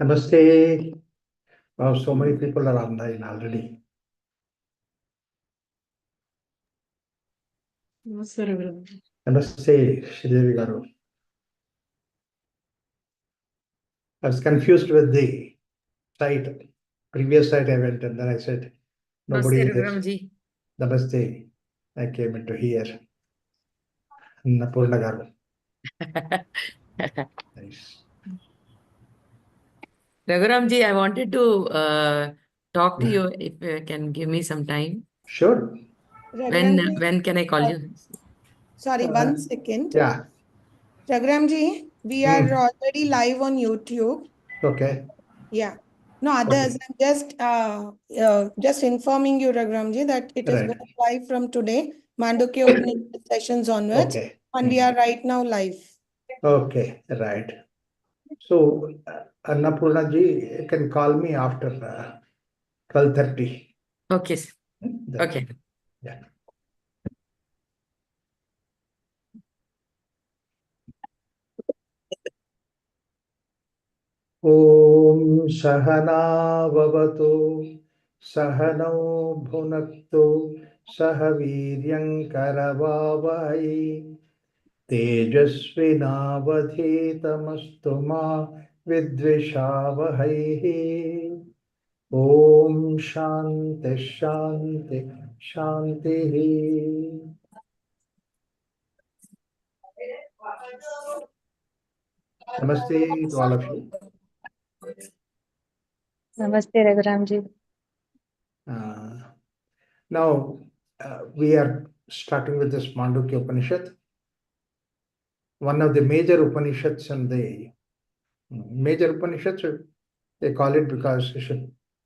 Namaste. Wow, so many people are online already. Namaste, Sridevi Garu. I was confused with the site. Previous site I went and then I said, nobody is there. Namaste. I came into here. Napurna Garu. Nice. Raghuramji, I wanted to talk to you if you can give me some time. Sure. When can I call you? Sorry, 1 second. Yeah. Raghuramji, we are already live on YouTube. Okay. Yeah. No, others. Okay. I'm just informing you, Raghuramji, that it is Right. going live from today, Mandukya Upanishad sessions onwards. Okay. And we are right now live. Okay. Right. So, Annapurna ji, you can call me after 12:30. Okay. That's Okay. it. Yeah. ॐ सहना भवतु सहनौ भुनक्तु सह वीर्यङ्करवावहै तेजस्विनावधीतमस्तु मा विद्विषावहैः ॐ शान्ति शान्ति शान्तिः Namaste to all of you. Namaste, Raghuramji. Now, we are starting with this Mandukya Upanishad, one of the major Upanishads, and the major Upanishads, they call it because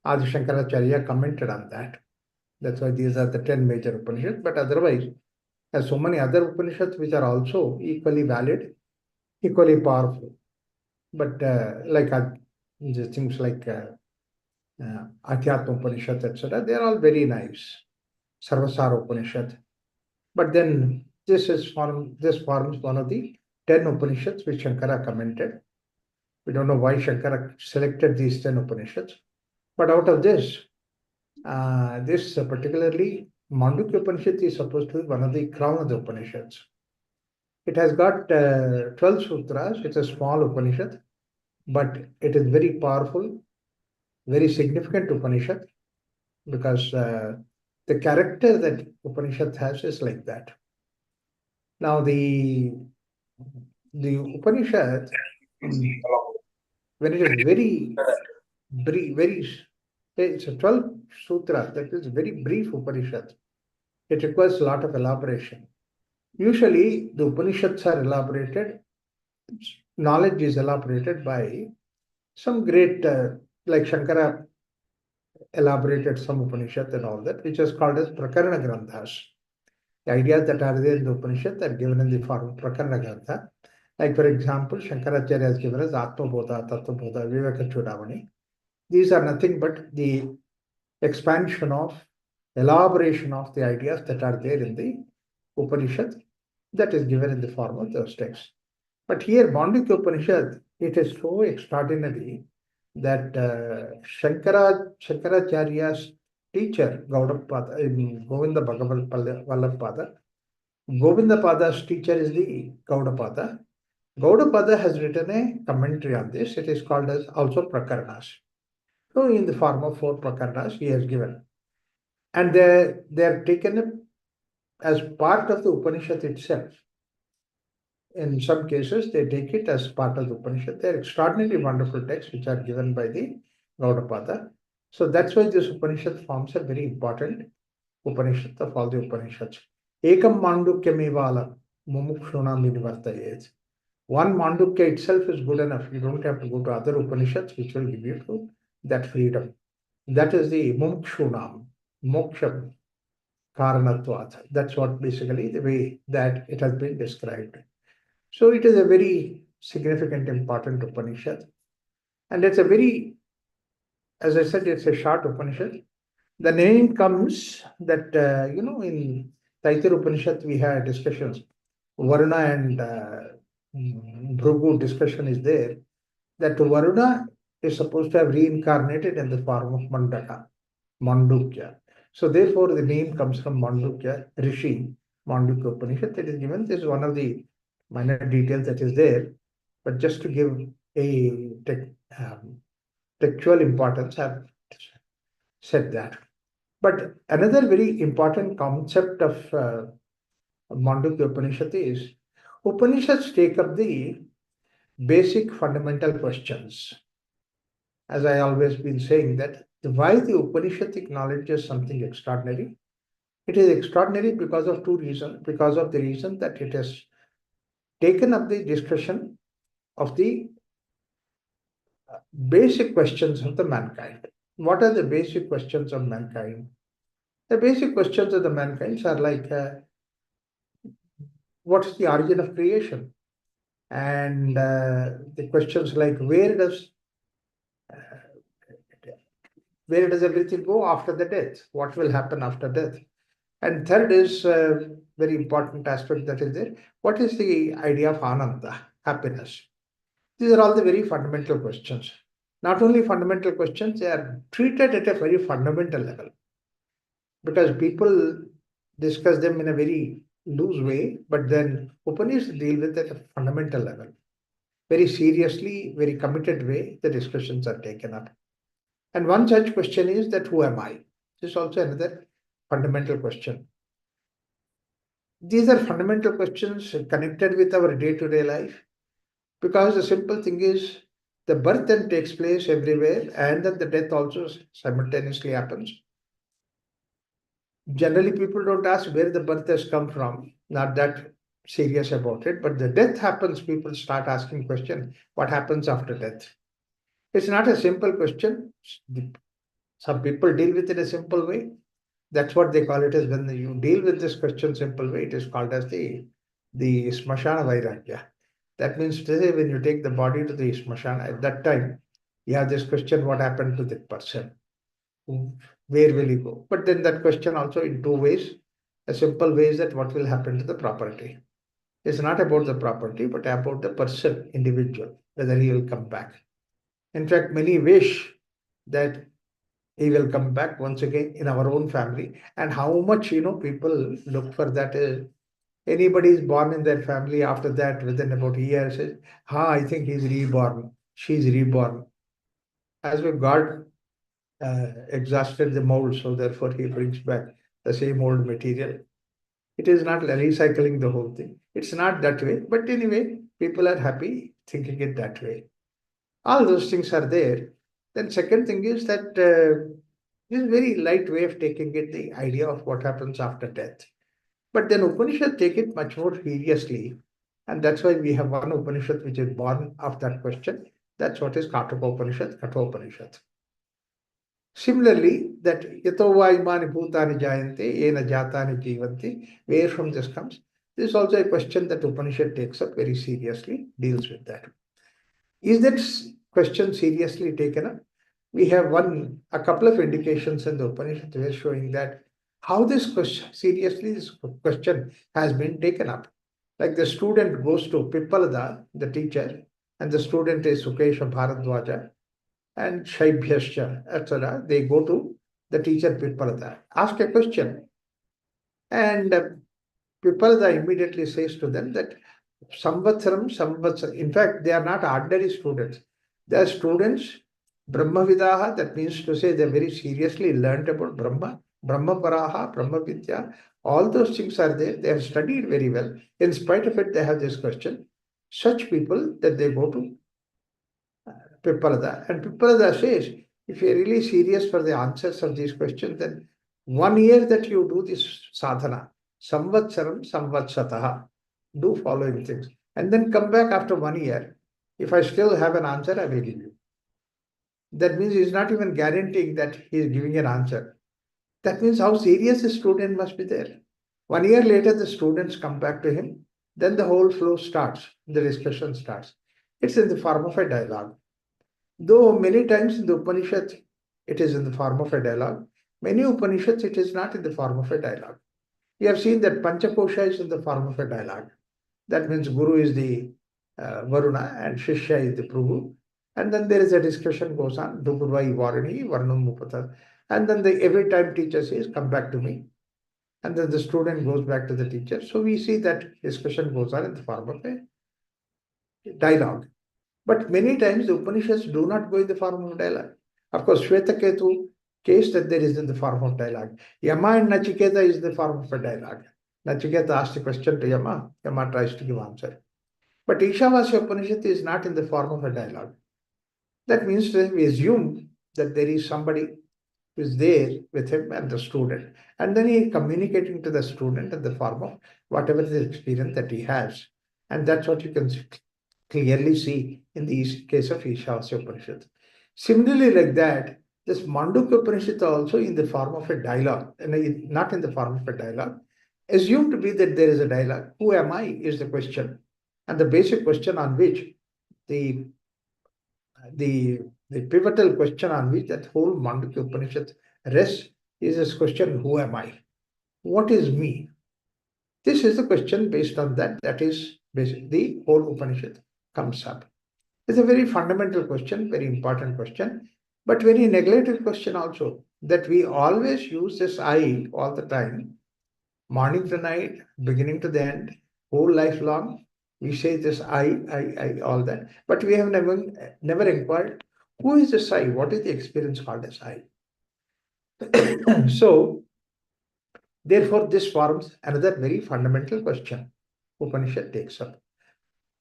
Adi Shankaracharya commented on that. That's why these are the 10 major Upanishads. But otherwise, there's so many other Upanishads which are also equally valid, equally powerful. But like things like Adhyatma Upanishad, etc., they are all very nice. Sarvasara Upanishad. But then this forms one of the 10 Upanishads which Shankara commented. We don't know why Shankara selected these 10 Upanishads. But out of this, particularly Mandukya Upanishad is supposed to be one of the crown of the Upanishads. It has got 12 sutras. It's a small Upanishad, but it is very powerful, very significant Upanishad, because the character that Upanishad has is like that. Now the Upanishad, when it is very brief, it's a 12 sutra, that is very brief Upanishad. It requires a lot of elaboration. Usually the Upanishads are elaborated, knowledge is elaborated by some great, like Shankara elaborated some Upanishad and all that, which is called as Prakarana Granthas. The ideas that are there in the Upanishad are given in the form of Prakarana Grantha. Like, for example, Shankaracharya has given us Atma Bodha, Tattva Bodha, Viveka Chudamani. These are nothing but the expansion of, elaboration of the ideas that are there in the Upanishad that is given in the form of those texts. But here, Mandukya Upanishad, it is so extraordinary that Shankaracharya's teacher, Govinda Vallabhpada, Govindapada's teacher is the Gaudapada. Gaudapada has written a commentary on this. It is called as also Prakaranas. So in the form of 4 Prakaranas he has given. And they are taken as part of the Upanishad itself. In some cases, they take it as part of the Upanishad. They are extraordinarily wonderful texts which are given by the Gaudapada. So that's why this Upanishad forms a very important Upanishad of all the Upanishads. Ekam Mandukyamivala Mumukshunam Vinivartayet. One Mandukya itself is good enough. You don't have to go to other Upanishads which will give you that freedom. That is the Mumukshunam, Moksham, Karanatvat. That's what basically the way that it has been described. So it is a very significant, important Upanishad. And it's a very, as I said, it's a short Upanishad. The name comes that, in Taittiriya Upanishad, we had discussions. Varuna and Bhrugu discussion is there. that Varuna is supposed to have reincarnated in the form of Mandukya. So therefore the name comes from Mandukya, Rishi, Mandukya Upanishad that is given. This is one of the minor details that is there. But just to give a textual importance, I've said that. But another very important concept of Mandukya Upanishad is Upanishads take up the basic fundamental questions. As I always been saying that why the Upanishad acknowledges something extraordinary. It is extraordinary because of two reasons. Because of the reason that it has taken up the discussion of the basic questions of the mankind. What are the basic questions of mankind? The basic questions of the mankind are like what's the origin of creation? And the questions like where does everything go after the death? What will happen after death? And third is very important aspect that is there. What is the idea of ananda, happiness? These are all the very fundamental questions. Not only fundamental questions, they are treated at a very fundamental level because people discuss them in a very loose way, but then Upanishads deal with it at a fundamental level. Very seriously, very committed way, the discussions are taken up. And one such question is that who am I? This is also another fundamental question. These are fundamental questions connected with our day-to-day life because the simple thing is the birth then takes place everywhere and then the death also simultaneously happens. Generally, people don't ask where the birth has come from, not that serious about it, but the death happens, people start asking question, what happens after death? It's not a simple question. Some people deal with it a simple way. That's what they call it as when you deal with this question simple way, it is called as the smashana vairagya. That means to say when you take the body to the smashana, at that time, you have this question, what happened to that person? Where will you go? But then that question also in two ways. A simple way is that what will happen to the property? It's not about the property, but about the person, individual, whether he will come back. In fact, many wish that he will come back once again in our own family. And how much, people look for that. Anybody is born in their family after that, within about a year, says, I think he's reborn, she's reborn. As if God exhausted the mold, so therefore he brings back the same old material. It is not recycling the whole thing. It's not that way. But anyway, people are happy thinking it that way. All those things are there. Then second thing is that this is very light way of taking it, the idea of what happens after death. But then Upanishad take it much more seriously. And that's why we have one Upanishad which is born of that question. That's what is Kataka Upanishad, Kathopanishad. Similarly, that yato va imani bhutani jayante, yena jatani jivanti, where from this comes. This is also a question that Upanishad takes up very seriously, deals with that. Is that question seriously taken up? We have a couple of indications in the Upanishad where showing that how this question, seriously this question has been taken up. Like the student goes to Pippalada, the teacher, and the student is Sukesha Bharadwaja and Shaibhyascha, etc. They go to the teacher Pippalada, ask a question. And Pippalada immediately says to them that Samvatsaram. In fact, they are not ordinary students. They are students, Brahmavidaha, that means to say they very seriously learned about Brahma, Brahmaparaha, Brahma Vidya. All those things are there. They have studied very well. In spite of it, they have this question. Such people that they go to Pippalada. And Pippalada says, if you are really serious for the answers of these questions, then 1 year that you do this sadhana, Samvatsaram Samvatsataha, do following things. And then come back after 1 year. If I still have an answer, I will give you. That means he's not even guaranteeing that he is giving an answer. That means how serious the student must be there. 1 year later, the students come back to him. Then the whole flow starts. The discussion starts. It's in the form of a dialogue. Though many times in the Upanishads, it is in the form of a dialogue. Many Upanishads, it is not in the form of a dialogue. We have seen that Panchakosha is in the form of a dialogue. That means Guru is the Varuna and Shishya is the Prabhu. And then there is a discussion goes on, Dugurvai Varani, Varnam Mupata. And then every time teacher says, come back to me. And then the student goes back to the teacher. So we see that discussion goes on in the form of a dialogue. But many times the Upanishads do not go in the form of dialogue. Of course, Shvetaketu case that there is in the form of dialogue. Yama and Nachiketa is the form of a dialogue. Nachiketa asks a question to Yama, Yama tries to give answer. But Ishavasya Upanishad is not in the form of a dialogue. That means that we assume that there is somebody who is there with him and the student. And then he is communicating to the student in the form of whatever the experience that he has. And that's what you can clearly see in the case of Ishavasya Upanishad. Similarly, like that, this Mandukya Upanishad also in the form of a dialogue, and not in the form of a dialogue. Assume to be that there is a dialogue. Who am I is the question. And the basic question on which the the pivotal question on which that whole Mandukya Upanishad rests is this question, who am I? What is me? This is the question based on that. That is basically the whole Upanishad comes up. It's a very fundamental question, very important question, but very neglected question also. That we always use this I all the time, morning to night, beginning to the end, whole life long. We say this I, all that, but we have never inquired who is this I? What is the experience called as I? So, therefore, this forms another very fundamental question Upanishad takes up.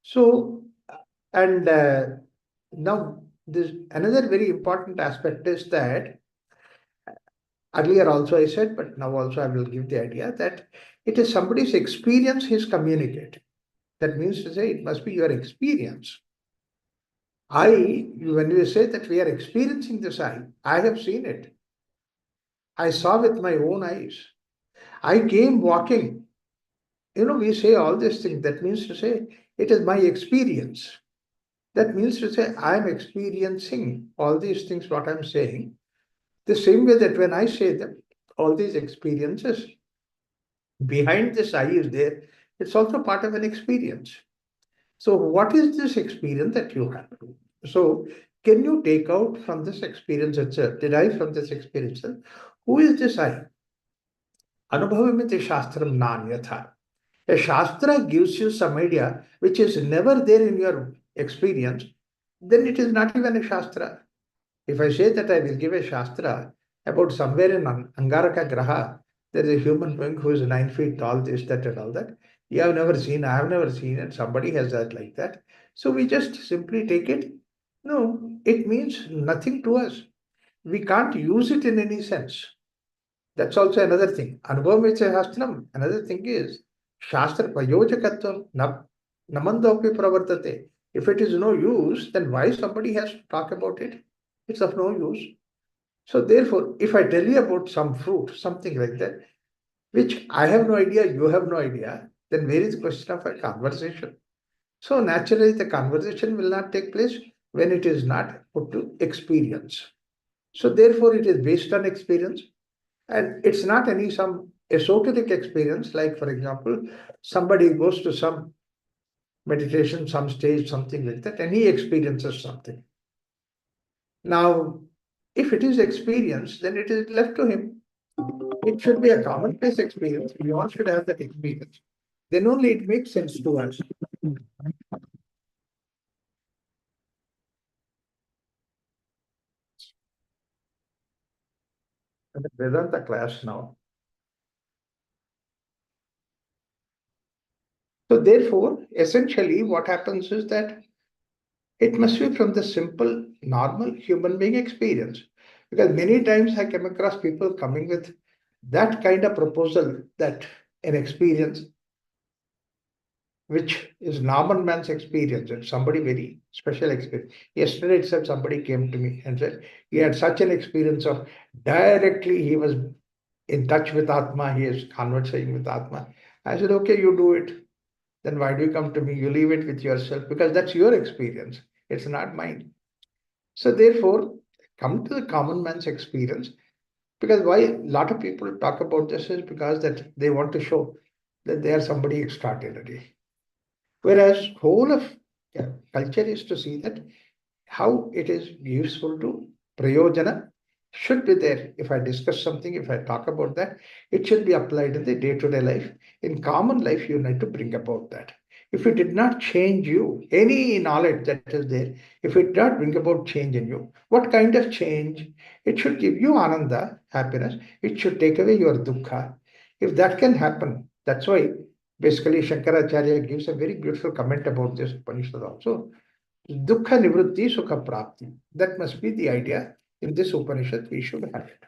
So, and now this another very important aspect is that earlier also I said, but now also I will give the idea that it is somebody's experience he's communicating. That means to say it must be your experience. When you say that we are experiencing this I have seen it. I saw with my own eyes. I came walking. We say all these things. That means to say it is my experience. That means to say I am experiencing all these things, what I'm saying. The same way that when I say them, all these experiences, behind this I is there, it's also part of an experience. So what is this experience that you have? So can you take out from this experience itself, derive from this experience itself, who is this I? Anubhavamiti Shastram Nanyatha. A Shastra gives you some idea which is never there in your experience, then it is not even a Shastra. If I say that I will give a Shastra about somewhere in Angaraka Graha, there is a human being who is 9 feet tall, this, that, and all that. You have never seen, I have never seen it, somebody has that like that. So we just simply take it. No, it means nothing to us. We can't use it in any sense. That's also another thing. Anubhavam Shastram. Another thing is Shastra Prayojakatvam Namandopi Pravartate. If it is no use, then why somebody has to talk about it? It's of no use. So therefore, if I tell you about some fruit, something like that, which I have no idea, you have no idea, then where is the question of a conversation? So naturally, the conversation will not take place when it is not put to experience. So therefore, it is based on experience. And it's not any some esoteric experience, like for example, somebody goes to some meditation, some stage, something like that, and he experiences something. Now, if it is experience, then it is left to him. It should be a commonplace experience. We all should have that experience. Then only it makes sense to us. And the Vedanta class now. So therefore, essentially what happens is that it must be from the simple, normal human being experience. Because many times I come across people coming with that kind of proposal that an experience which is normal man's experience, and somebody very special experience. Yesterday itself, somebody came to me and said he had such an experience of directly he was in touch with Atma, he is conversing with Atma. I said, okay, you do it. Then why do you come to me? You leave it with yourself because that's your experience. It's not mine. So therefore, come to the common man's experience, because why a lot of people talk about this is because that they want to show that they are somebody extraordinary. Whereas whole of culture is to see that how it is useful to prayojana should be there. If I discuss something, if I talk about that, it should be applied in the day-to-day life. In common life, you need to bring about that. If it did not change you, any knowledge that is there, if it did not bring about change in you, what kind of change? It should give you ananda, happiness. It should take away your dukkha. If that can happen, that's why basically Shankaracharya gives a very beautiful comment about this Upanishad also. Dukkha nivritti sukha prapti. That must be the idea. In this Upanishad, we should have it.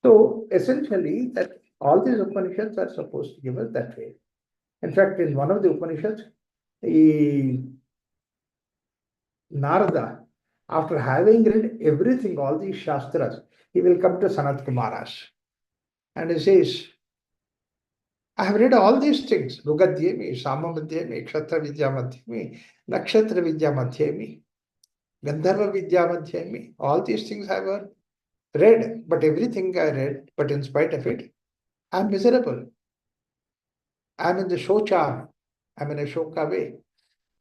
So essentially, that all these Upanishads are supposed to give us that way. In fact, in one of the Upanishads, Narada, after having read everything, all these Shastras, he will come to Sanat Kumaras and he says, I have read all these things. Rugadyemi, Samamadhyemi, Kshatra Vidyamadhyemi, Nakshatra Vidyamadhyemi, Gandharva Vidyamadhyemi. All these things I have read, but everything I read, but in spite of it, I'm miserable. I'm in the Shocha. I'm in a Shoka way.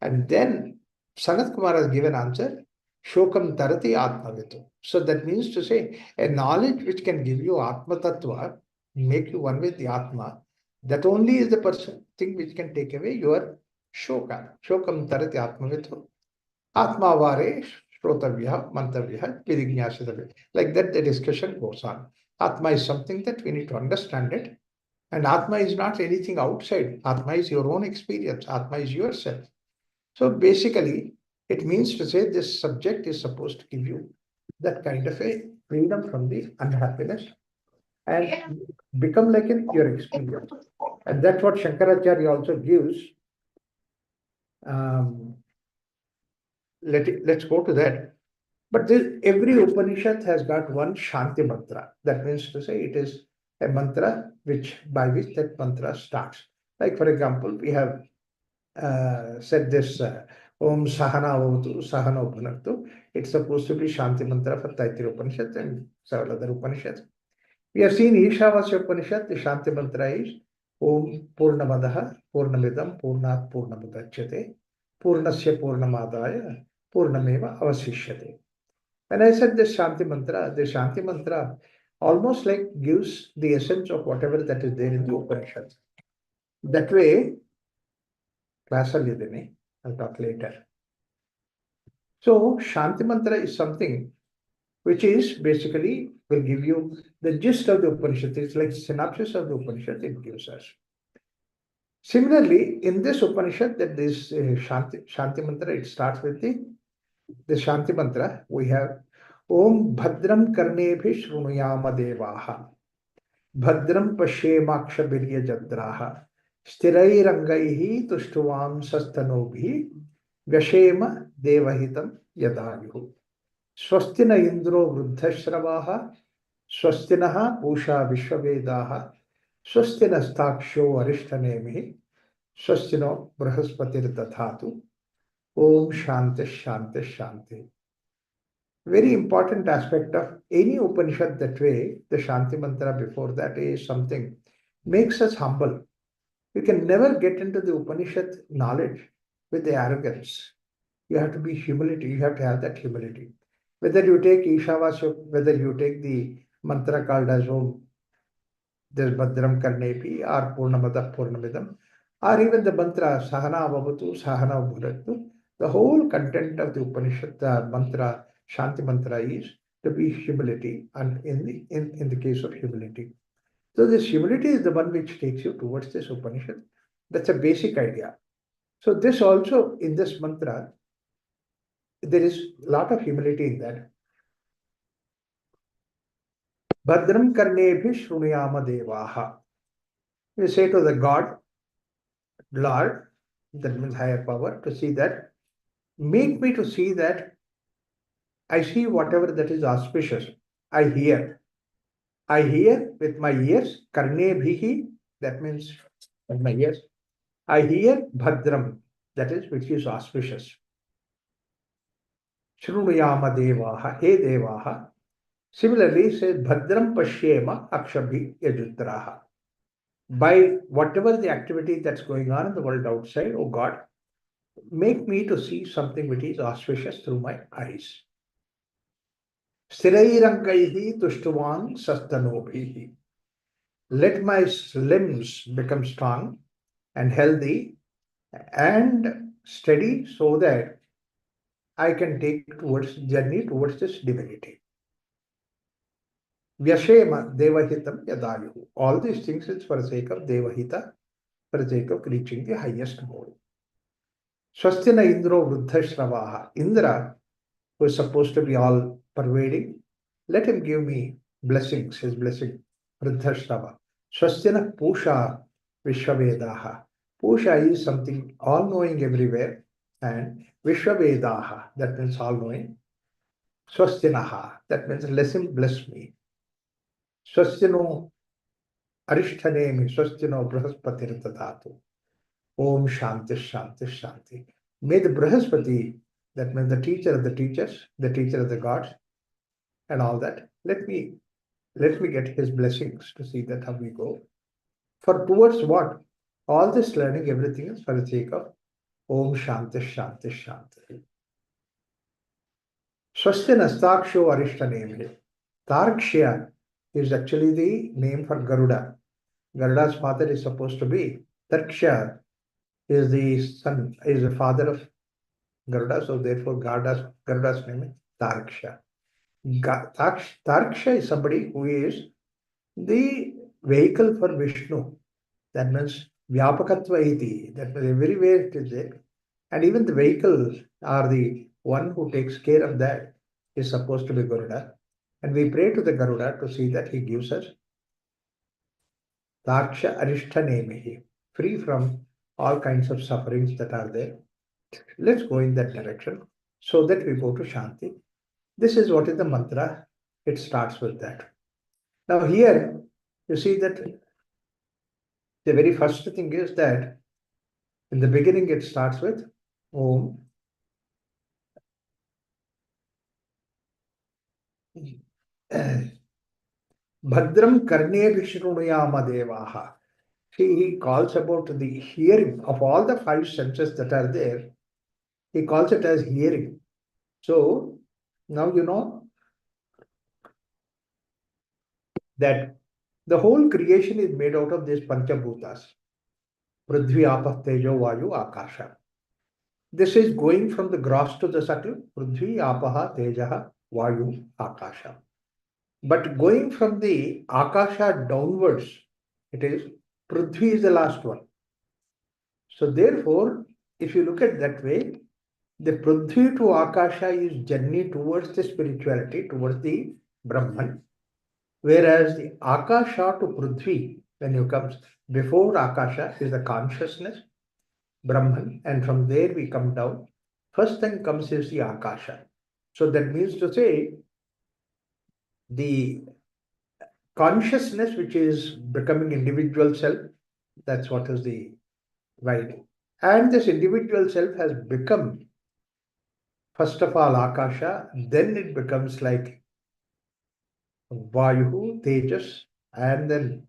And then Sanat Kumar has given answer, Shokam Tarati Atmavitu. So that means to say, a knowledge which can give you Atma Tattva, make you one with the Atma, that only is the thing which can take away your Shoka. Shokam Tarati Atmavitu. Atma Vare Shrotavya, Mantavya, Vidignasatavya. Like that, the discussion goes on. Atma is something that we need to understand it. And Atma is not anything outside. Atma is your own experience. Atma is yourself. So basically, it means to say this subject is supposed to give you that kind of a freedom from the unhappiness and become like your experience. And that's what Shankaracharya also gives. Let's go to that. But every Upanishad has got one Shanti mantra. That means to say it is a mantra by which that mantra starts. Like for example, we have said this Om Sahana Avatu Sahana Bhunaktu. It's supposed to be Shanti mantra for Taittiriya Upanishad and several other Upanishads. We have seen Ishavasya Upanishad, the Shanti mantra is Om Purnamadaha Purnamidam Purnat Purnamudachyate Purnasya Purnamadaya Purnameva Avasishyate. When I said this the Shanti mantra almost like gives the essence of whatever that is there in the Upanishads. That way, class I'll talk later. So, Shanti mantra is something which is basically will give you the gist of the Upanishad. It's like synopsis of the Upanishad it gives us. Similarly, in this Upanishad, that this Shanti mantra, it starts with the Shanti mantra. We have Om Bhadram Karnebhi Shrunuyama Devaha Bhadram Pashyemakshabirya Jadraha Stirairangaihi Tushtuvam Sastanobhi Vyashema Devahitam Yadayuhu Swastina Indro Vruddhashravaha Swastinaha Pusha Vishwavedaha Swastina Staksho Arishtanemihi Swastino Brahaspatir Dathatu Om Shanti Shanti Shanti. Very important aspect of any Upanishad that way, the Shanti mantra before that is something makes us humble. You can never get into the Upanishad knowledge with the arrogance. You have to be humility. You have to have that humility. Whether you take Ishavasya, whether you take the mantra called as Om, there's Bhadram Karnepi or Purnamada Purnamidam, or even the mantra Sahana Vavatu, Sahana Bhuratu, the whole content of the Upanishad, the mantra, Shanti mantra is to be humility, and in the case of humility. So this humility is the one which takes you towards this Upanishad. That's a basic idea. So this also, in this mantra, there is a lot of humility in that. Bhadram karnebhi shrunuyama devaha. We say to the God, Lord, that means higher power, to see that, make me to see that I see whatever that is auspicious. I hear. I hear with my ears, karnebhihi, that means with my ears. I hear bhadram, that is which is auspicious. Shrunuyama devaha, he devaha. Similarly, says bhadram pashyema akshabhi yajutraha. By whatever the activity that's going on in the world outside, oh God, make me to see something which is auspicious through my eyes. Sthirairankaihi tushtuvan sastanobhihi. Let my limbs become strong and healthy and steady so that I can take towards journey towards this divinity. Vyashema devahitam yadayu. All these things is for the sake of devahita, for the sake of reaching the highest goal. Swastina Indro Vruddha Shravaha. Indra, who is supposed to be all pervading, let him give me blessings, his blessing. Vruddha Shrava. Swastina Pusha Vishwavedaha. Pusha is something all knowing everywhere, and Vishwavedaha, that means all knowing. Swastinaha, that means let him bless me. Swastino Arishtanemi, Swastino Brahaspati Tadatu. Om Shanti Shanti Shanti. May the Brahaspati, that means the teacher of the teachers, the teacher of the gods, and all that, let me get his blessings to see that how we go. For towards what? All this learning, everything is for the sake of Om Shanti Shanti Shanti. Swasti Nastaksho Arishtanemi. Tarkshya is actually the name for Garuda. Garuda's father is supposed to be Tarksha is the son, is the father of Garuda, so therefore Garuda's name is Tarksha. Tarksha is somebody who is the vehicle for Vishnu. That means Vyapakatva iti. That means everywhere it is there. And even the vehicle or the one who takes care of that is supposed to be Garuda. And we pray to the Garuda to see that he gives us Taksha Arishthanemehi, free from all kinds of sufferings that are there. Let's go in that direction so that we go to Shanti. This is what is the mantra. It starts with that. Now here, you see that the very first thing is that in the beginning it starts with Om. Bhadram Karne Vishnunuyama Devaha. He calls about the hearing of all the five senses that are there. He calls it as hearing. So now you know that the whole creation is made out of these Panchabhutas. Prithvi, Apah, Tejo, Vayu, Akasha. This is going from the gross to the subtle. Prithvi, Apaha, Tejaha, Vayu, Akasha. But going from the Akasha downwards, it is Prithvi is the last one. So therefore, if you look at that way, the Prithvi to Akasha is journey towards the spirituality, towards the Brahman. Whereas the Akasha to Prithvi, when you comes before Akasha, is the consciousness, Brahman, and from there we come down. First thing comes is the Akasha. So that means to say, the consciousness which is becoming individual self, that's what is the right. And this individual self has become, first of all, Akasha, then it becomes like Vayu, Tejas, and then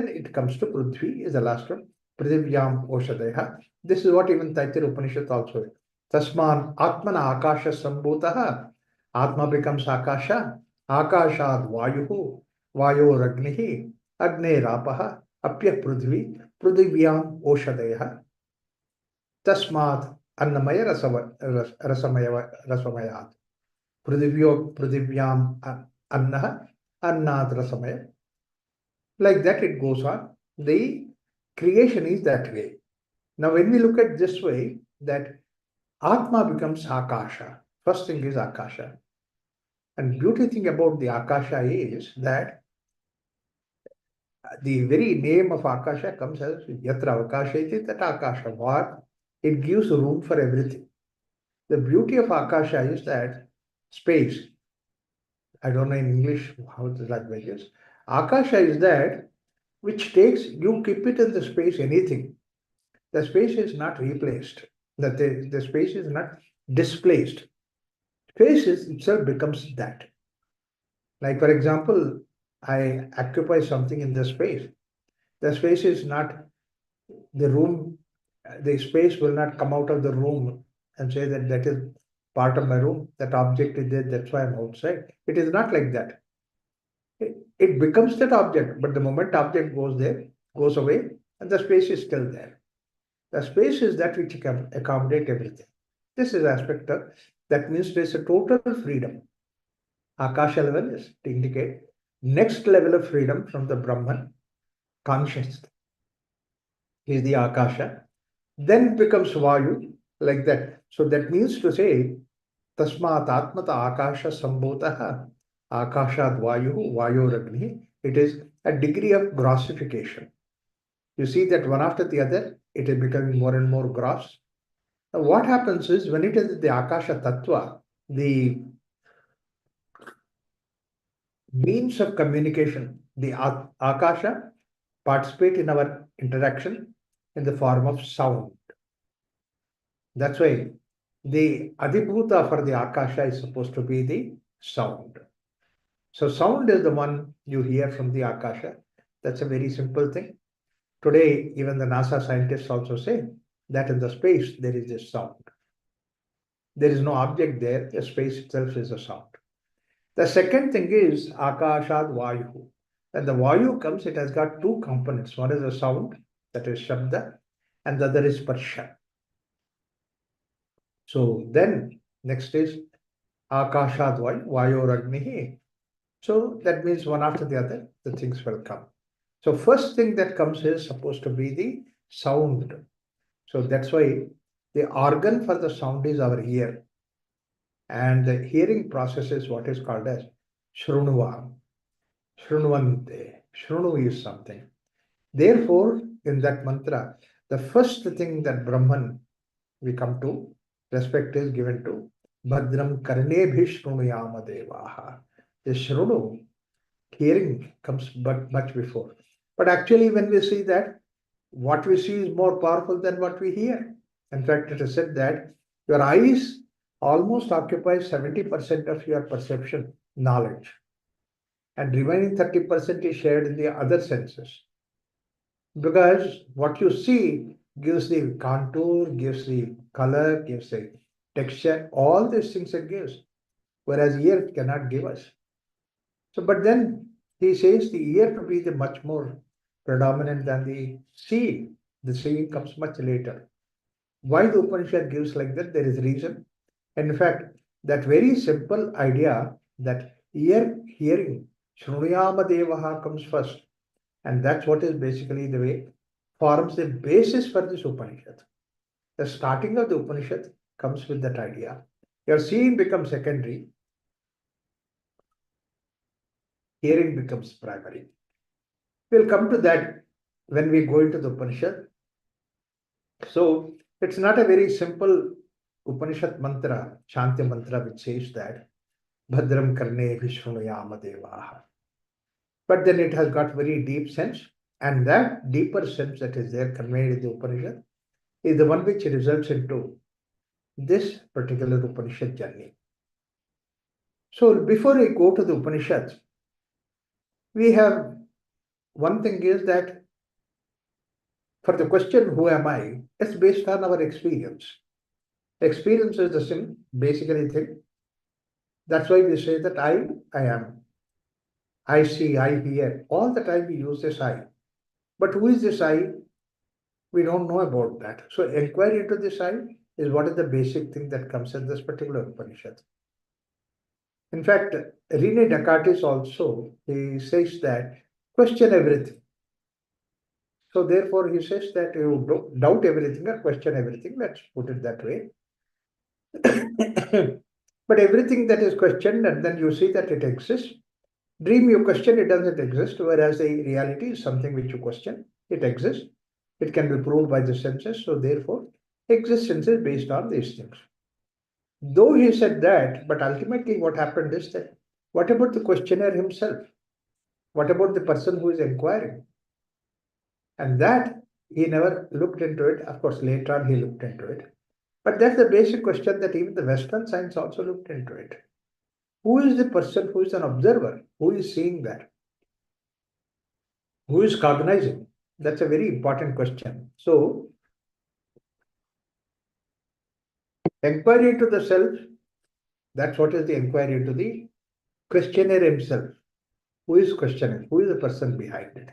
it comes to Prithvi is the last one. Prithivyam Oshadeha. This is what even Taittiriya Upanishad also is. Tasman Atmana Akasha Sambhutaha. Atma becomes Akasha. Akashad Vayuhu. Vayo Ragnihi. Agne Rapaha. Apya Prithvi. Prithivyam Oshadeha. Tasmat Annamaya Rasamayat. Prithivyam Annaha. Annad Rasamaya. Like that it goes on. The creation is that way. Now when we look at this way, that Atma becomes Akasha. First thing is Akasha. And beauty thing about the Akasha is that the very name of Akasha comes as Yatra Akasha iti that Akasha. What? It gives room for everything. The beauty of Akasha is that space. I don't know in English how the language is. Akasha is that which takes, you keep it in the space, anything. The space is not replaced. The space is not displaced. Space itself becomes that. Like for example, I occupy something in the space. The space is not the room The space will not come out of the room and say that that is part of my room, that object is there, that's why I'm outside. It is not like that. It becomes that object, but the moment object goes there, goes away, and the space is still there. The space is that which can accommodate everything. This is aspect of that means there is a total freedom. Akasha level is to indicate next level of freedom from the Brahman consciousness is the Akasha. Then becomes Vayu like that. So that means to say Tasmat Atmata Akasha Sambhutaha Akashad Vayu Vayoragni. It is a degree of grossification. You see that one after the other, it is becoming more and more gross. Now, what happens is when it is the Akasha Tattva, the means of communication, the Akasha participate in our interaction in the form of sound. That's why the Adibhuta for the Akasha is supposed to be the sound. So sound is the one you hear from the Akasha. That's a very simple thing. Today, even the NASA scientists also say that in the space there is this sound. There is no object there, the space itself is a sound. The second thing is Akashad Vayu. When the Vayu comes, it has got two components. One is a sound, that is Shabda, and the other is Sparsha. So then, next is Akashad Vayu, Vayoragnihi. So that means one after the other, the things will come. So first thing that comes is supposed to be the sound. So that's why the organ for the sound is our ear. And the hearing process is what is called as Shrunuva. Shrunvante. Shrunu is something. Therefore, in that mantra, the first thing that Brahman we come to, respect is given to Bhadram Karnebhi Shrunuyama Devaha. The Shrunu, hearing comes but much before. But actually, when we see that, what we see is more powerful than what we hear. In fact, it is said that your eyes almost occupy 70% of your perception, knowledge, and remaining 30% is shared in the other senses. Because what you see gives the contour, gives the color, gives the texture, all these things it gives, whereas ear cannot give us. So, but then he says the ear to be the much more predominant than the seeing. The seeing comes much later. Why the Upanishad gives like that? There is reason. In fact, that very simple idea that ear hearing, Shrunuyama Devaha comes first. And that's what is basically the way forms the basis for this Upanishad. The starting of the Upanishad comes with that idea. Your seeing becomes secondary, hearing becomes primary. We'll come to that when we go into the Upanishad. So it's not a very simple Upanishad mantra, Shanti mantra, which says that Bhadram Karne Vishnuyama Devaha. But then it has got very deep sense, and that deeper sense that is there conveyed in the Upanishad is the one which results into this particular Upanishad journey. So before we go to the Upanishads, we have one thing is that for the question, who am I? It's based on our experience. Experience is the same, basically thing. That's why we say that I am. I see, I hear. All the time we use this I. But who is this I? We don't know about that. So inquiry into this I is what is the basic thing that comes in this particular Upanishad. In fact, Rene Descartes also, he says that question everything. So therefore he says that you don't doubt everything or question everything. Let's put it that way. But everything that is questioned and then you see that it exists. Dream you question, it doesn't exist, whereas the reality is something which you question. It exists. It can be proved by the senses. So therefore, existence is based on these things. Though he said that, but ultimately what happened is that what about the questioner himself? What about the person who is inquiring? And that he never looked into it. Of course, later on he looked into it. But that's the basic question that even the Western science also looked into it. Who is the person who is an observer? Who is seeing that? Who is cognizing? That's a very important question. So, Inquiry into the self, that's what is the inquiry into the questioner himself. Who is questioning? Who is the person behind it?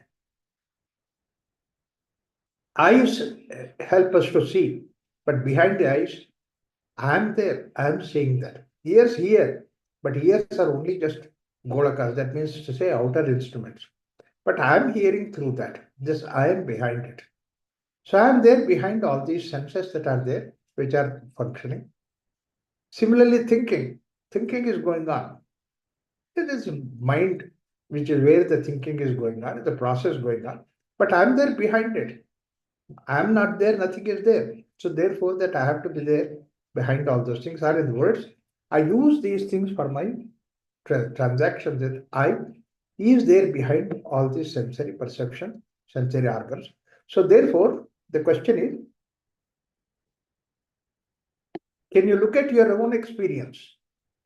Eyes help us to see, but behind the eyes, I am there, I am seeing that. Ears hear, but ears are only just golakas, that means to say outer instruments. But I am hearing through that. This I am behind it. So I am there behind all these senses that are there, which are functioning. Similarly, thinking is going on. It is mind, which is where the thinking is going on, the process going on. But I am there behind it. I am not there, nothing is there. So therefore, that I have to be there behind all those things. Are in words, I use these things for my transactions. That I is there behind all these sensory perception, sensory organs. So therefore, the question is, can you look at your own experience?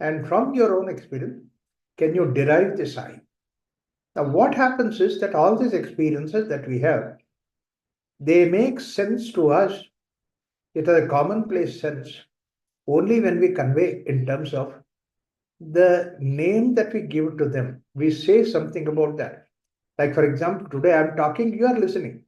And from your own experience, can you derive this I? Now, what happens is that all these experiences that we have, they make sense to us. It is a commonplace sense only when we convey in terms of the name that we give to them. We say something about that. Like, for example, today I'm talking, you are listening.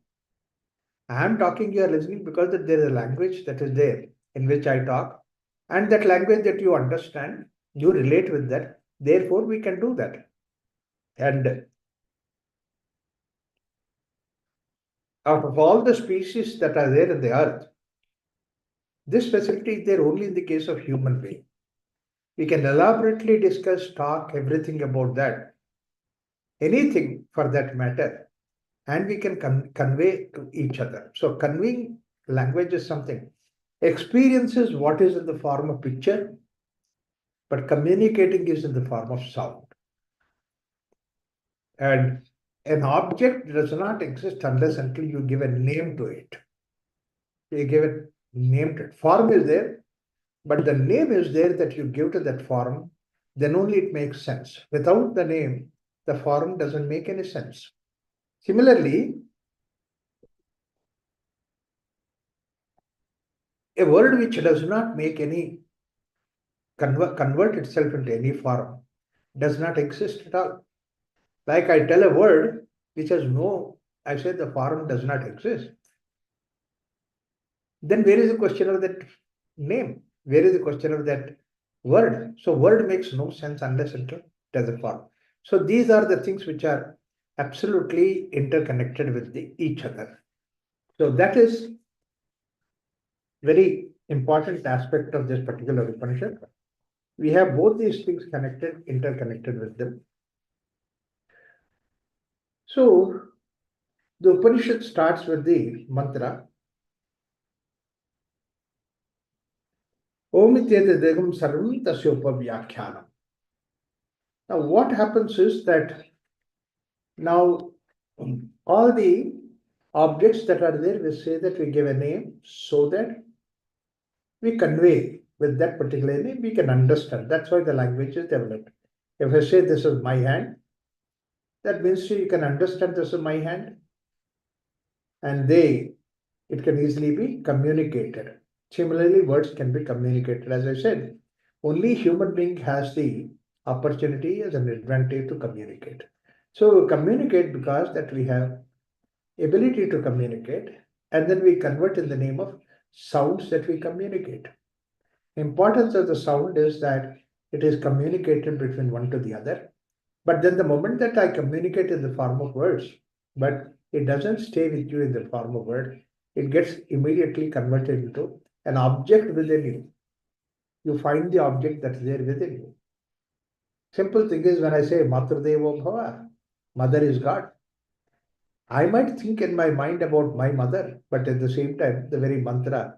I am talking, you are listening because there is a language that is there in which I talk, and that language that you understand, you relate with that. Therefore, we can do that. And out of all the species that are there in the earth, this facility is there only in the case of human being. We can elaborately discuss, talk, everything about that, anything for that matter, and we can convey to each other. So conveying language is something. Experience is what is in the form of picture, but communicating is in the form of sound. And an object does not exist unless until you give a name to it. You give it name to it. Form is there, but the name is there that you give to that form, then only it makes sense. Without the name, the form doesn't make any sense. Similarly, a word which does not make any convert itself into any form does not exist at all. Like I tell a word which has no, I say the form does not exist. Then where is the question of that name? Where is the question of that word? So word makes no sense unless it has a form. So these are the things which are absolutely interconnected with each other. So that is very important aspect of this particular Upanishad. We have both these things connected, interconnected with them. So the Upanishad starts with the mantra Om Ityadegam Sarvam Tasyopa Vyakhyanam. Now, what happens is that now all the objects that are there, we say that we give a name so that we convey with that particular name, we can understand. That's why the language is developed. If I say this is my hand, that means you can understand this is my hand, and it can easily be communicated. Similarly, words can be communicated. As I said, only human being has the opportunity as an advantage to communicate. So communicate because that we have ability to communicate, and then we convert in the name of sounds that we communicate. Importance of the sound is that it is communicated between one to the other. But then the moment that I communicate in the form of words, but it doesn't stay with you in the form of word, it gets immediately converted into an object within you. You find the object that's there within you. Simple thing is when I say Matradevo Bhava, mother is God. I might think in my mind about my mother, but at the same time, the very mantra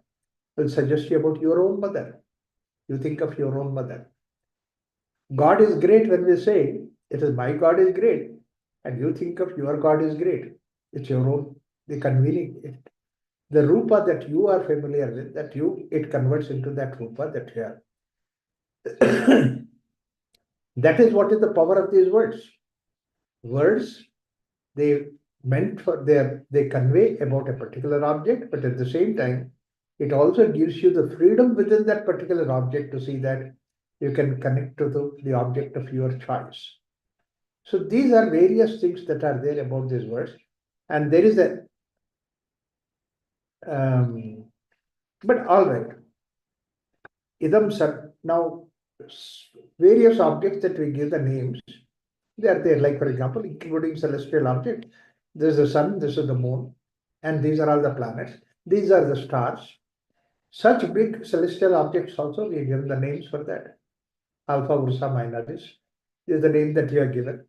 will suggest you about your own mother. You think of your own mother. God is great when we say, it is my God is great, and you think of your God is great. It's your own, the convening, the rupa that you are familiar with, it converts into that rupa that you are. That is what is the power of these words. Words, they convey about a particular object, but at the same time, It also gives you the freedom within that particular object to see that you can connect to the object of your choice. So these are various things that are there about these words. And there is a, but all right. Idam sat. Now, various objects that we give the names, they are there. Like, for example, including celestial object. This is the sun, this is the moon, and these are all the planets. These are the stars. Such big celestial objects also, we give the names for that. Alpha Ursa Minoris is the name that you are given.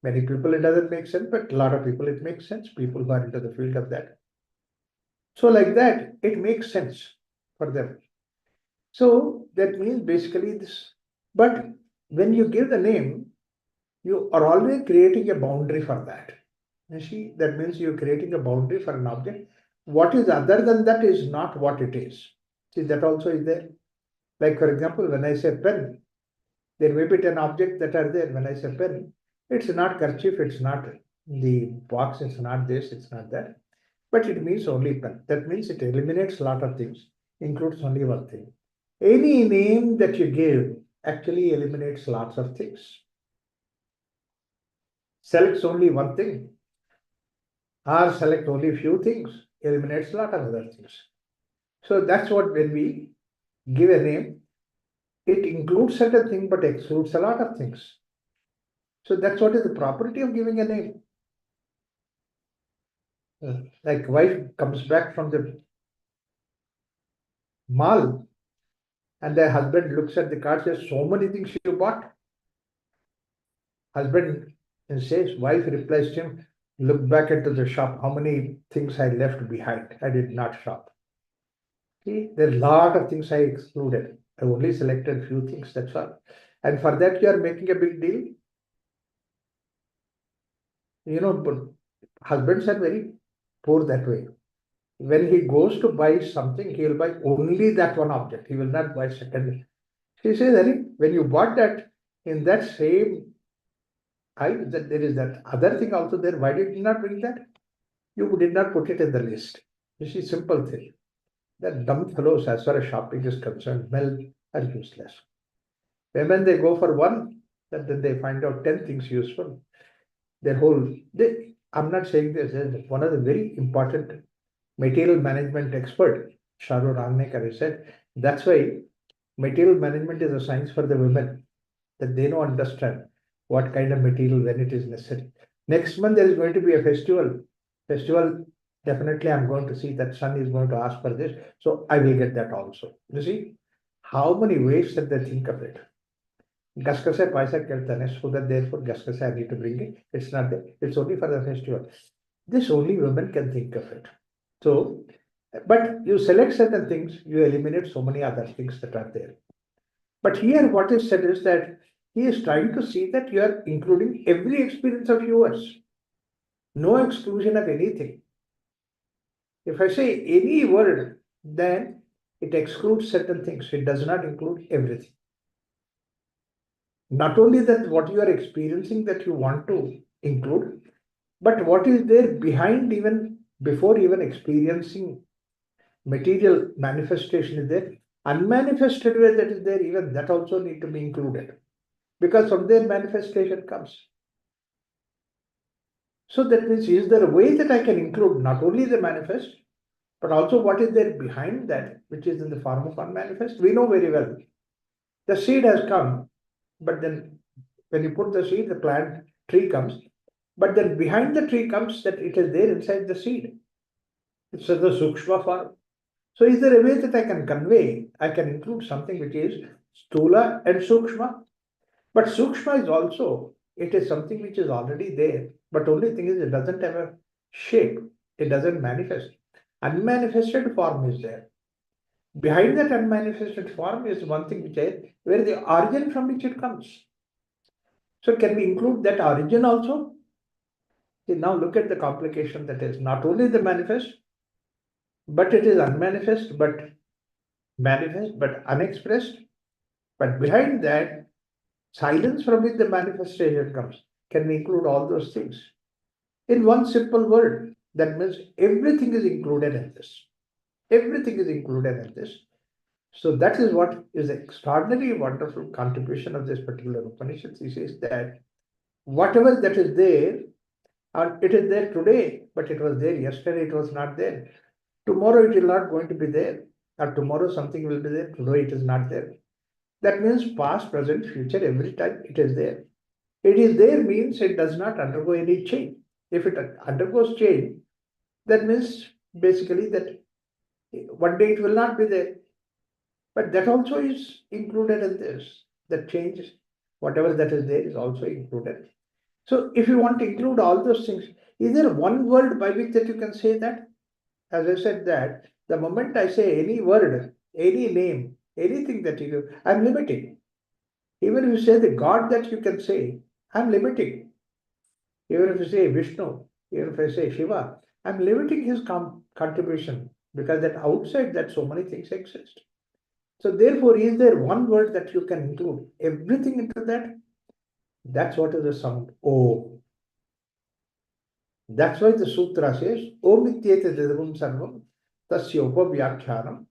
Many people it doesn't make sense, but a lot of people it makes sense. People who are into the field of that. So like that, it makes sense for them. So that means basically this. But when you give the name, you are always creating a boundary for that. You see, that means you're creating a boundary for an object. What is other than that is not what it is. See, that also is there. Like, for example, when I say pen, there may be 10 objects that are there. When I say pen, it's not kerchief, it's not the box, it's not this, it's not that. But it means only pen. That means it eliminates a lot of things, includes only one thing. Any name that you give actually eliminates lots of things. Selects only one thing, or select only few things, eliminates a lot of other things. So that's what when we give a name, it includes certain thing but excludes a lot of things. So that's what is the property of giving a name. Like wife comes back from the mall and the husband looks at the card, says, so many things you bought. Husband says, wife replies to him, look back into the shop, how many things I left behind. I did not shop. See, there are a lot of things I excluded. I only selected few things, that's all. And for that you are making a big deal. But husbands are very poor that way. When he goes to buy something, he will buy only that one object. He will not buy second. She says, Harry, when you bought that in that same aisle, that there is that other thing also there. Why did you not bring that? You did not put it in the list. You see, simple thing. That dumb fellows, as far as shopping is concerned, well, are useless. When they go for one, then they find out 10 things useful. I'm not saying this, one of the very important material management expert, Sharu Rangnekar, has said, that's why material management is a science for the women, that they don't understand what kind of material when it is necessary. Next month, there is going to be a festival. Definitely I'm going to see that son is going to ask for this. So I will get that also. You see, how many ways that they think of it. Gaskase paisa keltane, so that therefore gaskase I need to bring it. It's not there. It's only for the festival. This only women can think of it. So, but you select certain things, you eliminate so many other things that are there. But here what is said is that he is trying to see that you are including every experience of yours. No exclusion of anything. If I say any word, then it excludes certain things. It does not include everything. Not only that what you are experiencing that you want to include, but what is there behind, even before even experiencing material manifestation is there. Unmanifested way that is there, even that also need to be included. Because from there manifestation comes. So that means, is there a way that I can include not only the manifest, but also what is there behind that, which is in the form of unmanifest? We know very well. The seed has come, but then when you put the seed, the plant, tree comes. But then behind the tree comes that it is there inside the seed. It's the sukshma form. So is there a way that I can convey? I can include something which is stula and sukshma. But sukshma is also, it is something which is already there. But only thing is it doesn't have a shape. It doesn't manifest. Unmanifested form is there. Behind that unmanifested form is one thing which is where the origin from which it comes. So can we include that origin also? See, now look at the complication that is not only the manifest, but it is unmanifest, but manifest, but unexpressed. But behind that, silence from which the manifestation comes. Can we include all those things? In one simple word, that means everything is included in this. Everything is included in this. So that is what is the extraordinary, wonderful contribution of this particular Upanishad. He says that whatever that is there, and it is there today, but it was there yesterday, it was not there. Tomorrow it is not going to be there. Or tomorrow something will be there, today it is not there. That means past, present, future, every time it is there. It is there means it does not undergo any change. If it undergoes change, that means basically that one day it will not be there. But that also is included in this. The change, whatever that is there, is also included. So if you want to include all those things, is there one word by which that you can say that? As I said that, the moment I say any word, any name, anything that you do, I'm limiting. Even if you say the God that you can say, I'm limiting. Even if you say Vishnu, even if I say Shiva, I'm limiting his contribution because that outside that so many things exist. So therefore, is there one word that you can include everything into that? That's what is the sound Om. That's why the sutra says Om ityete didavam sarvam tasya upavyakhyanam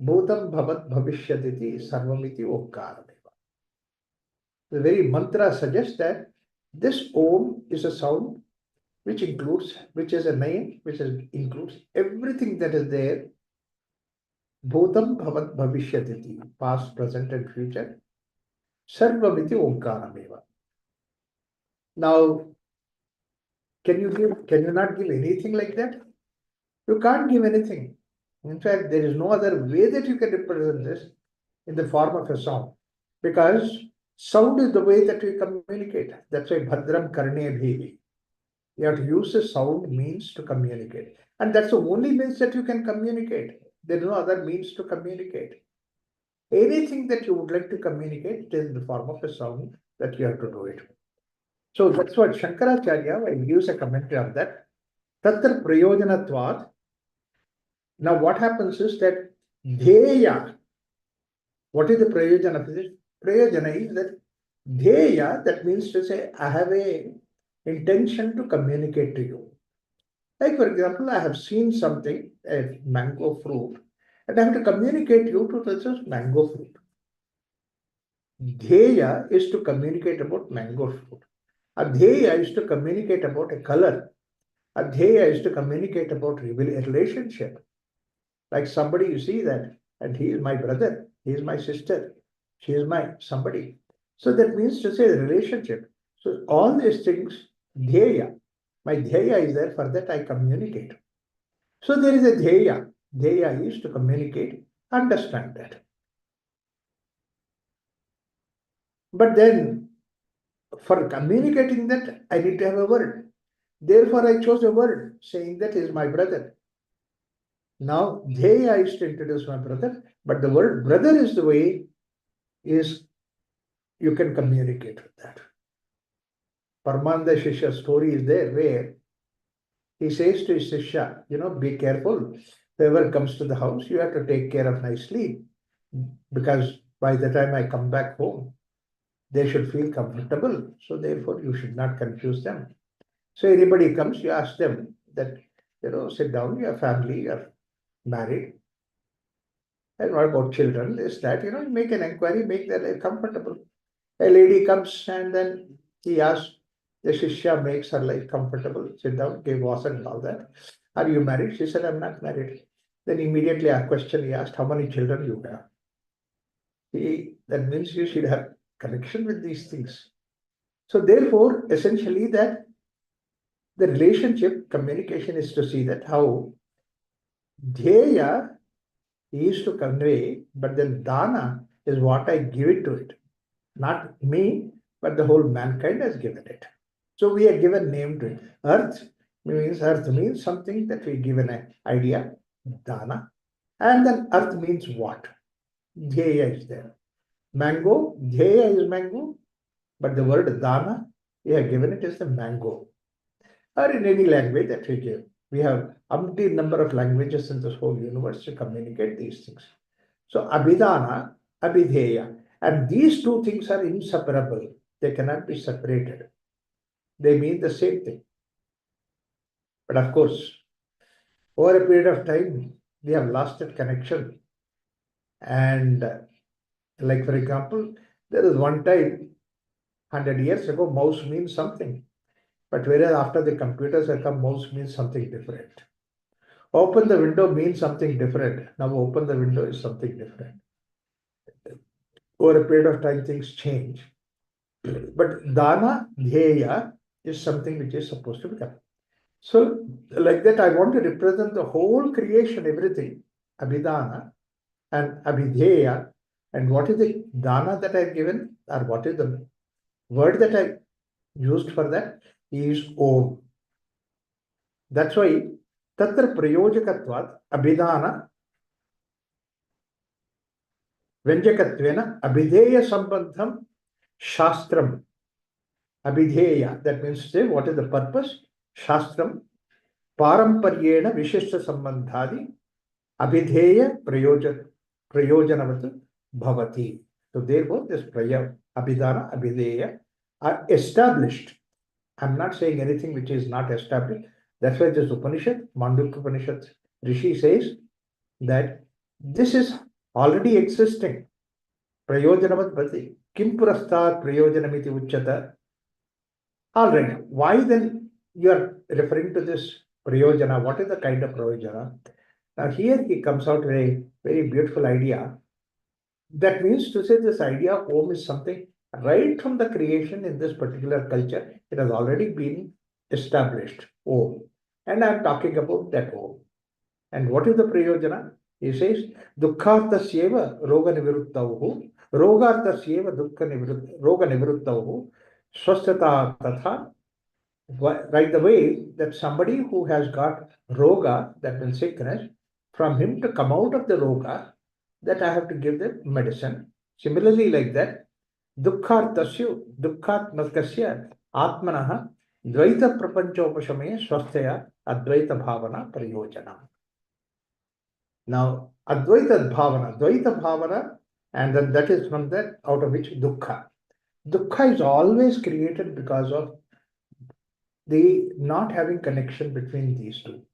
bhutam bhavat bhavishyatiti sarvamiti omkarameva. The very mantra suggests that this Om is a sound which includes, which is a name, which includes everything that is there. Bhutam bhavat bhavishyatiti, past, present, and future. Sarvamiti omkarameva. Now, can you not give anything like that? You can't give anything. In fact, there is no other way that you can represent this in the form of a sound. Because sound is the way that we communicate. That's why Bhadram Karne Bhevi. You have to use a sound means to communicate. And that's the only means that you can communicate. There is no other means to communicate. Anything that you would like to communicate, it is in the form of a sound that you have to do it. So that's what Shankaracharya gives a commentary on that. Tatra prayojanatvat. Now what happens is that dheya, what is the prayojana of this? Prayojana is that dheya, that means to say, I have a intention to communicate to you. Like for example, I have seen something, a mango fruit, and I have to communicate you to this is mango fruit. Dheya is to communicate about mango fruit. Adheya is to communicate about a color. Adheya is to communicate about a relationship. Like somebody, you see that, and he is my brother, he is my sister, she is my somebody. So that means to say the relationship. So all these things, dheya, my dheya is there, for that I communicate. So there is a dheya. Dheya is to communicate, understand that. But then for communicating that, I need to have a word. Therefore, I chose a word saying that is my brother. Now, dheya is to introduce my brother, but the word brother is the way is you can communicate with that. Parmananda Shishya story is there where he says to his Shishya, be careful. Whoever comes to the house, you have to take care of nicely because by the time I come back home, they should feel comfortable. So therefore, you should not confuse them. So anybody comes, you ask them that, sit down, your family, you're married. And what about children? This, that, you make an inquiry, make their life comfortable. A lady comes and then he asks, the Shishya makes her life comfortable, sit down, give water and all that. Are you married? She said, I'm not married. Then immediately a question he asked, how many children you have? That means you should have connection with these things. So therefore, essentially that the relationship communication is to see that how dheya is to convey, but then dana is what I give it to it. Not me, but the whole mankind has given it. So we are given name to it. Earth means something that we give an idea, dana. And then earth means what? Dheya is there. Mango, dheya is mango, but the word dana, we have given it as the mango. Or in any language that we give. We have umpteen number of languages in this whole universe to communicate these things. So abhidana, abhidheya, and these two things are inseparable. They cannot be separated. They mean the same thing. But of course, over a period of time, we have lost that connection. And like, for example, there is one time, 100 years ago, mouse means something. But whereas after the computers have come, mouse means something different. Open the window means something different. Now open the window is something different. Over a period of time, things change. But dana, dhyaya is something which is supposed to become. So, like that, I want to represent the whole creation, everything, abhidana and abhidheya. And what is the dana that I've given, or what is the word that I used for that, is Om. That's why tatra prayojakatvat abhidana Vyanjakatvena abhidheya sambandham shastram. Abhidheya, that means to say, what is the purpose? Shastram paramparyena vishishta sambandhadi abhidheya prayojanavat bhavati. So therefore, this prayer, abhidana, abhidheya, are established. I'm not saying anything which is not established. That's why this Upanishad, Mandukya Upanishad, Rishi says that this is already existing. Prayojanavat bhavati. Kim purastat prayojanamiti uchyata. All right. Why then you are referring to this prayojana? What is the kind of prayojana? Now here he comes out with a very beautiful idea. That means to say this idea of Om is something right from the creation in this particular culture. It has already been established. Om. And I'm talking about that Om. And what is the prayojana? He says, Dukkhartasyeva roga niviruttauhu, rogartasyeva roga niviruttauhu, swasthata tatha. Right, the way that somebody who has got roga, that means sickness, from him to come out of the roga, that I have to give them medicine. Similarly, like that, dukkhatmaskasya atmanaha dvaita prapanchopashame swasthaya advaita bhavana prayojana. Now, advaita bhavana, and then that is from that out of which dukkha. Dukkha is always created because of the not having connection between these two.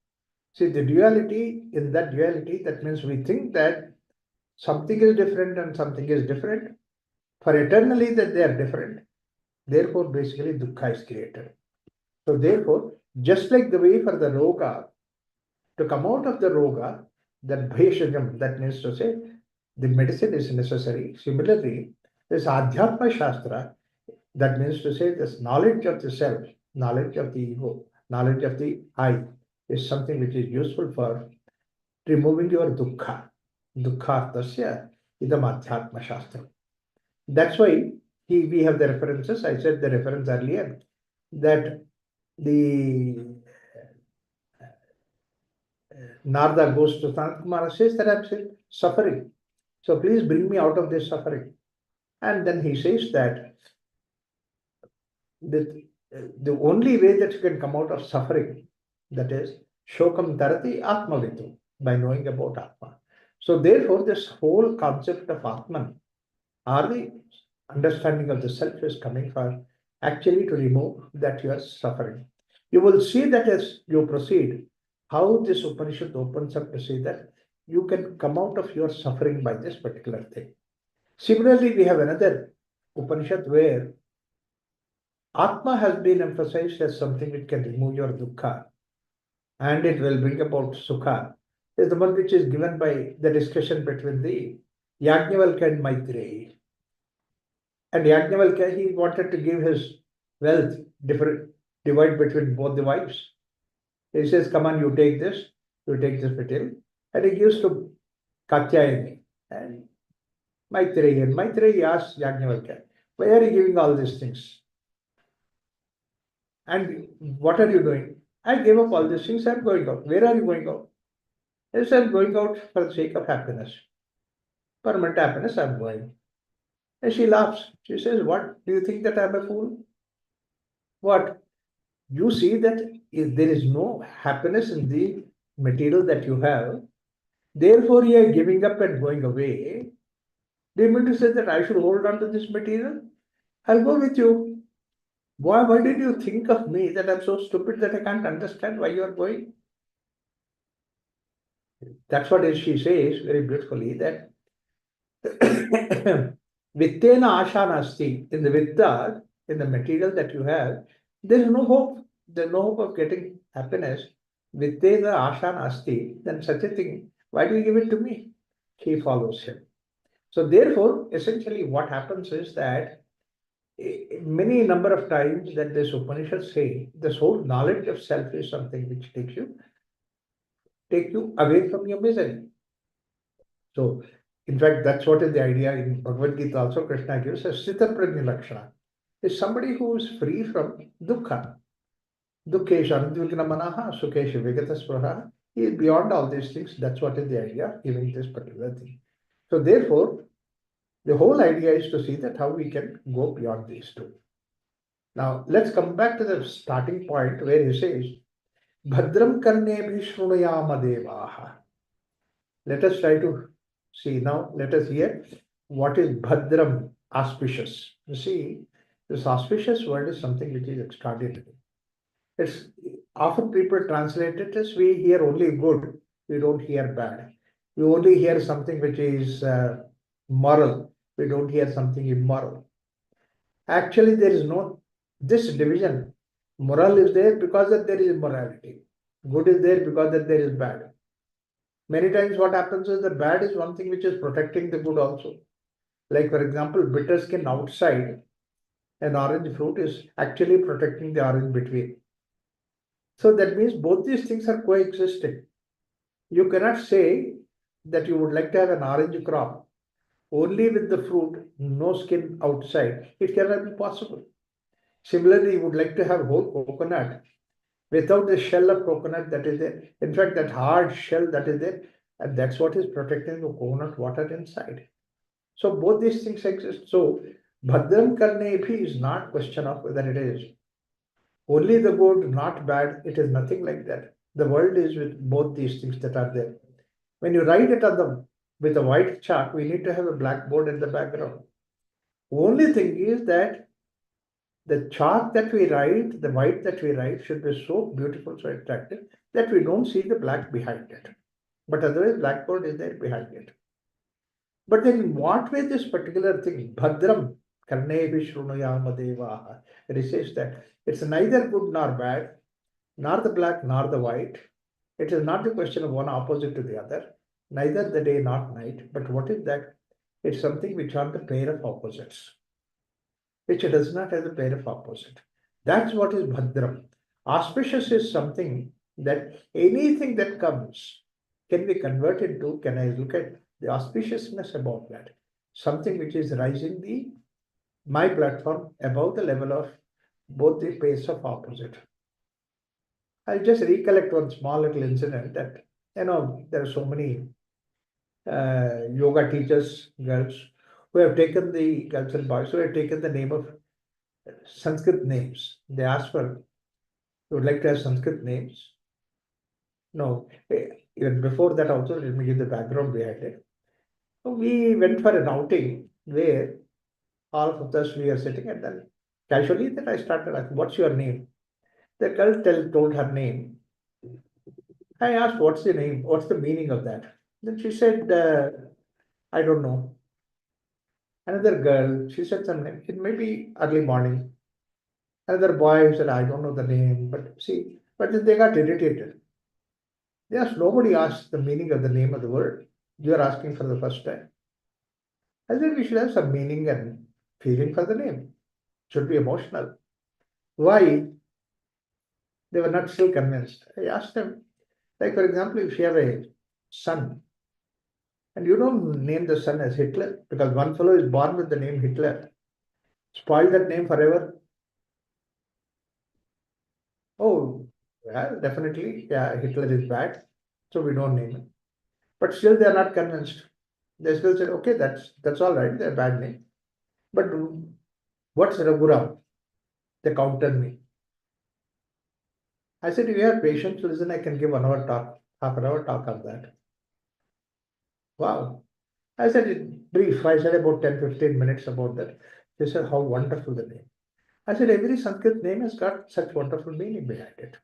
See, the duality, in that duality, that means we think that something is different and something is different. For eternally that they are different. Therefore, basically, dukkha is created. So therefore, just like the way for the roga, to come out of the roga, that bheshajam, that means to say, the medicine is necessary. Similarly, this Adhyatma Shastra, that means to say this knowledge of the self, knowledge of the ego, knowledge of the I is something which is useful for removing your dukkha. Dukkhartasya idam Adhyatma Shastra. That's why we have the references. I said the reference earlier that the Narada goes to Sanat Kumara, says that I'm suffering. So please bring me out of this suffering. And then he says that the only way that you can come out of suffering, that is Shokam Dharati Atmavitu, by knowing about Atma. So therefore, this whole concept of Atman, or the understanding of the self, is coming for actually to remove that you are suffering. You will see that as you proceed, how this Upanishad opens up to say that you can come out of your suffering by this particular thing. Similarly, we have another Upanishad where Atma has been emphasized as something which can remove your dukkha and it will bring about sukha. Is the one which is given by the discussion between the Yajnavalkya and Maitreyi. And Yajnavalkya, he wanted to give his wealth divide between both the wives. He says, come on, you take this material. And he gives to Katyayani and Maitreyi. And Maitreyi asks Yajnavalkya, why are you giving all these things? And what are you doing? I gave up all these things, I'm going out. Where are you going out? I said, I'm going out for the sake of happiness. Permanent happiness, I'm going. And she laughs. She says, what? Do you think that I'm a fool? What? You see that if there is no happiness in the material that you have, therefore you are giving up and going away. Do you mean to say that I should hold on to this material? I'll go with you. Why did you think of me that I'm so stupid that I can't understand why you are going? That's what she says very beautifully, that Vittena asha nasti, in the Vitta, in the material that you have, there is no hope. There's no hope of getting happiness. Vittena asha nasti, then such a thing, why do you give it to me? He follows him. So therefore, essentially what happens is that many number of times that this Upanishad say, this whole knowledge of self is something which take you away from your misery. So, in fact, that's what is the idea in Bhagavad Gita. Also, Krishna gives a Sthita Prajna Lakshana. Is somebody who is free from dukkha. Dukkesha Anudvikna Manaha, Sukesha Vigata Spuraha. He is beyond all these things. That's what is the idea, giving this particular thing. So, therefore, the whole idea is to see that how we can go beyond these two. Now, let's come back to the starting point where he says, Bhadram Karnebhi Shrunayama Devaha. Let us try to see now. Let us hear what is Bhadram, auspicious. You see, this auspicious word is something which is extraordinary. It's often people translate it as we hear only good, we don't hear bad. We only hear something which is moral, we don't hear something immoral. Actually, there is no this division. Moral is there because that there is immorality. Good is there because that there is bad. Many times what happens is the bad is one thing which is protecting the good also. Like for example, bitter skin outside an orange fruit is actually protecting the orange between. So that means both these things are coexisting. You cannot say that you would like to have an orange crop only with the fruit, no skin outside. It cannot be possible. Similarly, you would like to have whole coconut without the shell of coconut that is there. In fact, that hard shell that is there, and that's what is protecting the coconut water inside. So both these things exist. So Bhadram Karnebhi is not question of whether it is only the good, not bad. It is nothing like that. The world is with both these things that are there. When you write it on the with a white chalk, we need to have a blackboard in the background. Only thing is that the chalk that we write, the white that we write, should be so beautiful, so attractive that we don't see the black behind it. But otherwise, blackboard is there behind it. But then, in what way this particular thing, Bhadram, Karnevi Shrunuyama Devaha, it says that it's neither good nor bad, nor the black nor the white. It is not the question of one opposite to the other, neither the day nor night. But what is that? It's something which are the pair of opposites, which does not have the pair of opposite. That's what is Bhadram. Auspicious is something that anything that comes can be converted to, can I look at the auspiciousness about that? Something which is rising my platform above the level of both the pairs of opposite. I'll just recollect one small little incident that, there are so many yoga teachers, girls, who have taken the girls and boys who have taken the name of Sanskrit names. They ask for, you would like to have Sanskrit names? No, even before that also, let me give the background behind it. So we went for an outing where all of us, we are sitting, and then casually then I started asking, what's your name? The girl told her name. I asked, what's the name? What's the meaning of that? Then she said, I don't know. Another girl, she said some name. It may be early morning. Another boy said, I don't know the name. But see, but then they got irritated. Yes, nobody asked the meaning of the name of the word. You are asking for the first time. I think we should have some meaning and feeling for the name. Should be emotional. Why? They were not still convinced. I asked them, like for example, if you have a son, and you don't name the son as Hitler, because one fellow is born with the name Hitler, spoil that name forever. Oh, yeah, definitely, yeah, Hitler is bad, so we don't name him. But still, they are not convinced. They still said, okay, that's all right, they're bad name. But what's Raghuram? They countered me. I said, if you have patience, listen, I can give 1 hour talk, half an hour talk on that. Wow. I said it brief. I said about 10-15 minutes about that. They said, how wonderful the name. I said, every Sanskrit name has got such wonderful meaning behind it.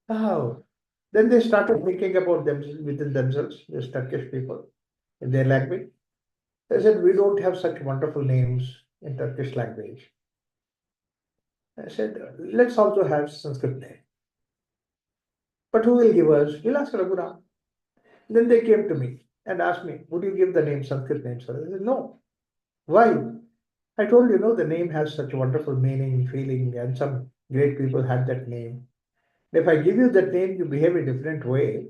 Oh, Then they started thinking about them within themselves, these Turkish people, in their language. They said, we don't have such wonderful names in Turkish language. I said, let's also have Sanskrit name. But who will give us? We'll ask Raghuram. Then they came to me and asked me, would you give the name Sanskrit name, sir? I said, no. Why? I told you, the name has such wonderful meaning, feeling, and some great people had that name. If I give you that name, you behave a different way,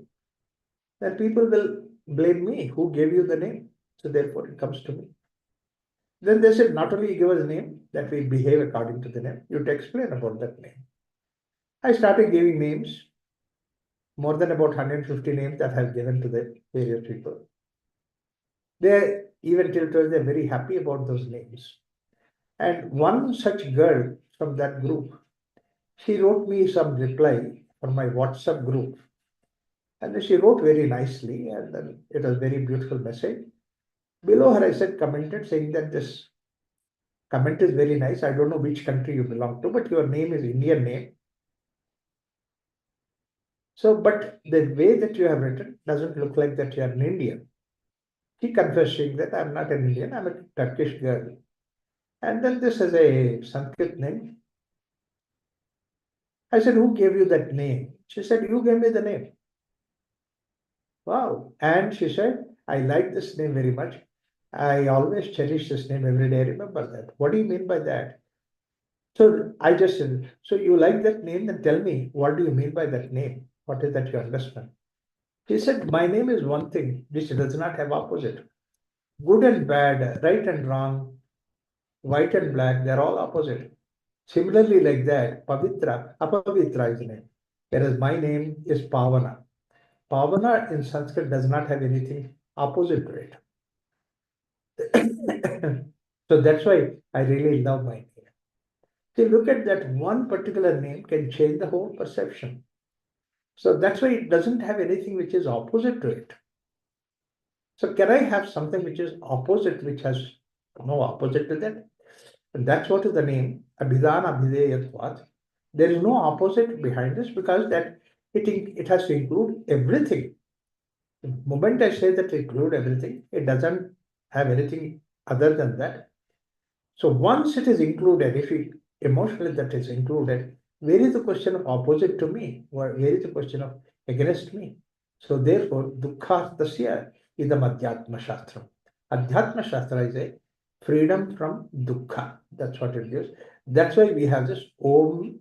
then people will blame me who gave you the name. So therefore it comes to me. Then they said, not only you give us a name, that we behave according to the name, you have to explain about that name. I started giving names, more than about 150 names that I have given to the various people. They even till today they're very happy about those names. And one such girl from that group, she wrote me some reply for my WhatsApp group. And she wrote very nicely, and then it was a very beautiful message. Below her, I said, commented saying that this comment is very nice. I don't know which country you belong to, but your name is Indian name. So, but the way that you have written doesn't look like that you are an Indian. He confessed saying that I'm not an Indian, I'm a Turkish girl. And then this is a Sanskrit name. I said, who gave you that name? She said, you gave me the name. Wow. And she said, I like this name very much. I always cherish this name every day. I remember that. What do you mean by that? So I just said, so you like that name? Then tell me, what do you mean by that name? What is that you understand? She said, my name is one thing which does not have opposite. Good and bad, right and wrong, white and black, they're all opposite. Similarly, like that, Pavitra, Apavitra is the name. Whereas my name is Pavana. Pavana in Sanskrit does not have anything opposite to it. So that's why I really love my name. See, look at that one particular name can change the whole perception. So that's why it doesn't have anything which is opposite to it. So can I have something which is opposite, which has no opposite to that? And that's what is the name, Abhidana Abhideyatvat. There is no opposite behind this because that it has to include everything. The moment I say that it include everything, it doesn't have anything other than that. So once it is included, if it emotionally that is included, where is the question of opposite to me? Or where is the question of against me? So therefore, dukkha idam adhyatma shastram. Adhyatma shastra is a freedom from dukkha. That's what it gives. That's why we have this Om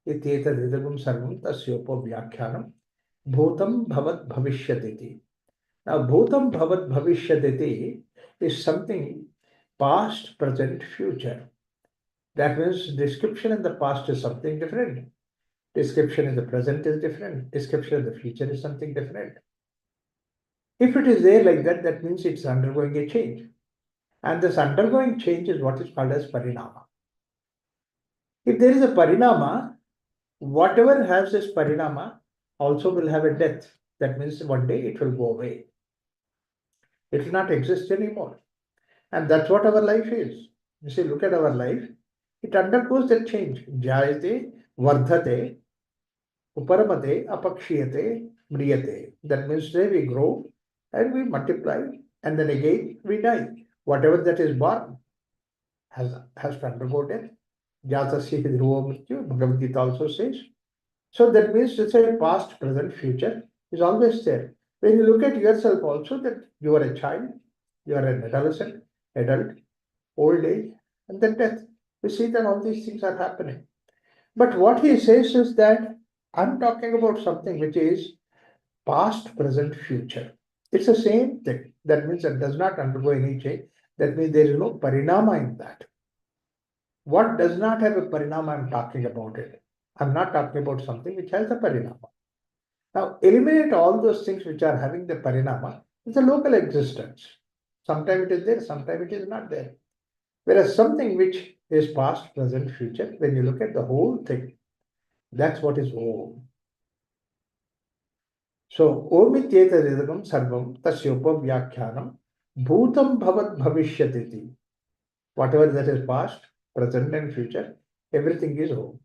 ityeta ridagum sarvam tasyopo vyakhyanam bhutam bhavat bhavishyatiti. Now, bhutam bhavat bhavishyatiti is something past, present, future. That means description in the past is something different. Description in the present is different. Description in the future is something different. If it is there like that, that means it's undergoing a change. And this undergoing change is what is called as parinama. If there is a parinama, whatever has this parinama also will have a death. That means one day it will go away. It will not exist anymore. And that's what our life is. You see, look at our life. It undergoes that change. Jayate, vardhate, uparamate, apakshiyate, mriyate. That means today we grow and we multiply and then again we die. Whatever that is born has to undergo death. Jatasya dhruva mrityu, Bhagavad Gita also says. So that means it's a past, present, future is always there. When you look at yourself also that you are a child, you are an adolescent, adult, old age, and then death. We see that all these things are happening. But what he says is that I'm talking about something which is past, present, future. It's the same thing. That means it does not undergo any change. That means there is no parinama in that. What does not have a parinama, I'm talking about it. I'm not talking about something which has a parinama. Now, eliminate all those things which are having the parinama. It's a local existence. Sometimes it is there, sometimes it is not there. Whereas something which is past, present, future, when you look at the whole thing, that's what is Om. So, Om ityetadidam sarvam tasyopa vyakhyanam bhutam bhavat bhavishyatiti. Whatever that is past, present and future, everything is Om.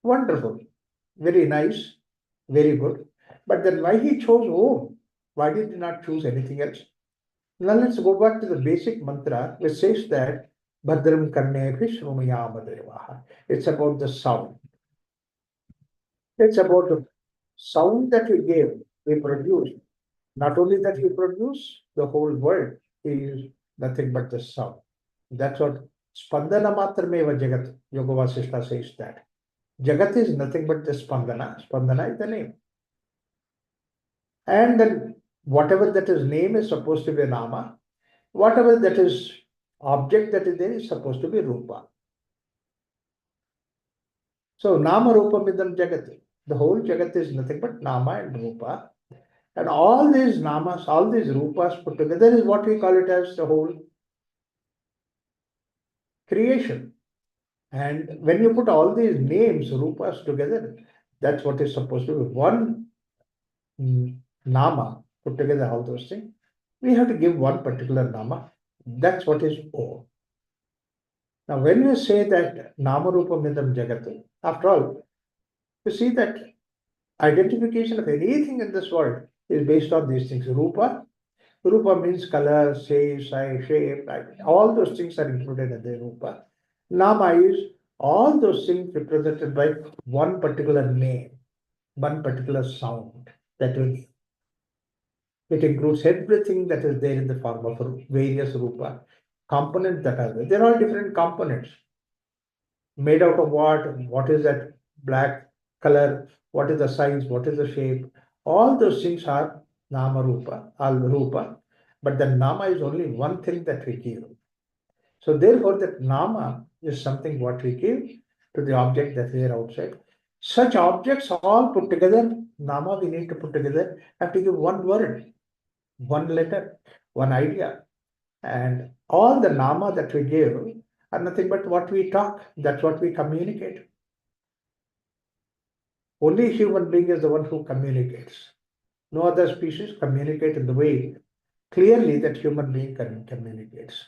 Wonderful. Very nice. Very good. But then why he chose Om? Why did he not choose anything else? Now let's go back to the basic mantra which says that Bhadram Karnebhi Shrumayama Devaha. It's about the sound. It's about the sound that we gave, we produced. Not only that we produce, the whole world is nothing but the sound. That's what Spandana Matrameva Jagat, Yoga Vasishta says that. Jagat is nothing but the Spandana. Spandana is the name. And then whatever that is name is supposed to be Nama. Whatever that is object that is there is supposed to be Rupa. So Nama Rupa Midam Jagati. The whole Jagat is nothing but Nama and Rupa. And all these Namas, all these Rupas put together is what we call it as the whole creation. And when you put all these names, Rupas together, that's what is supposed to be one Nama, put together all those things. We have to give one particular Nama. That's what is O. Now, when we say that Nama Rupa Midam Jagat, after all, you see that identification of anything in this world is based on these things. Rupa means color, size, shape, all those things are included in the Rupa. Nama is all those things represented by one particular name, one particular sound. That will, it includes everything that is there in the form of various Rupa components that are there. They're all different components. Made out of what? What is that black color? What is the size? What is the shape? All those things are Nama Rupa, all Rupa. But the Nama is only one thing that we give. So therefore, that Nama is something what we give to the object that is there outside. Such objects all put together, Nama we need to put together, have to give one word, one letter, one idea. And all the Nama that we give are nothing but what we talk. That's what we communicate. Only human being is the one who communicates. No other species communicate in the way clearly that human being communicates.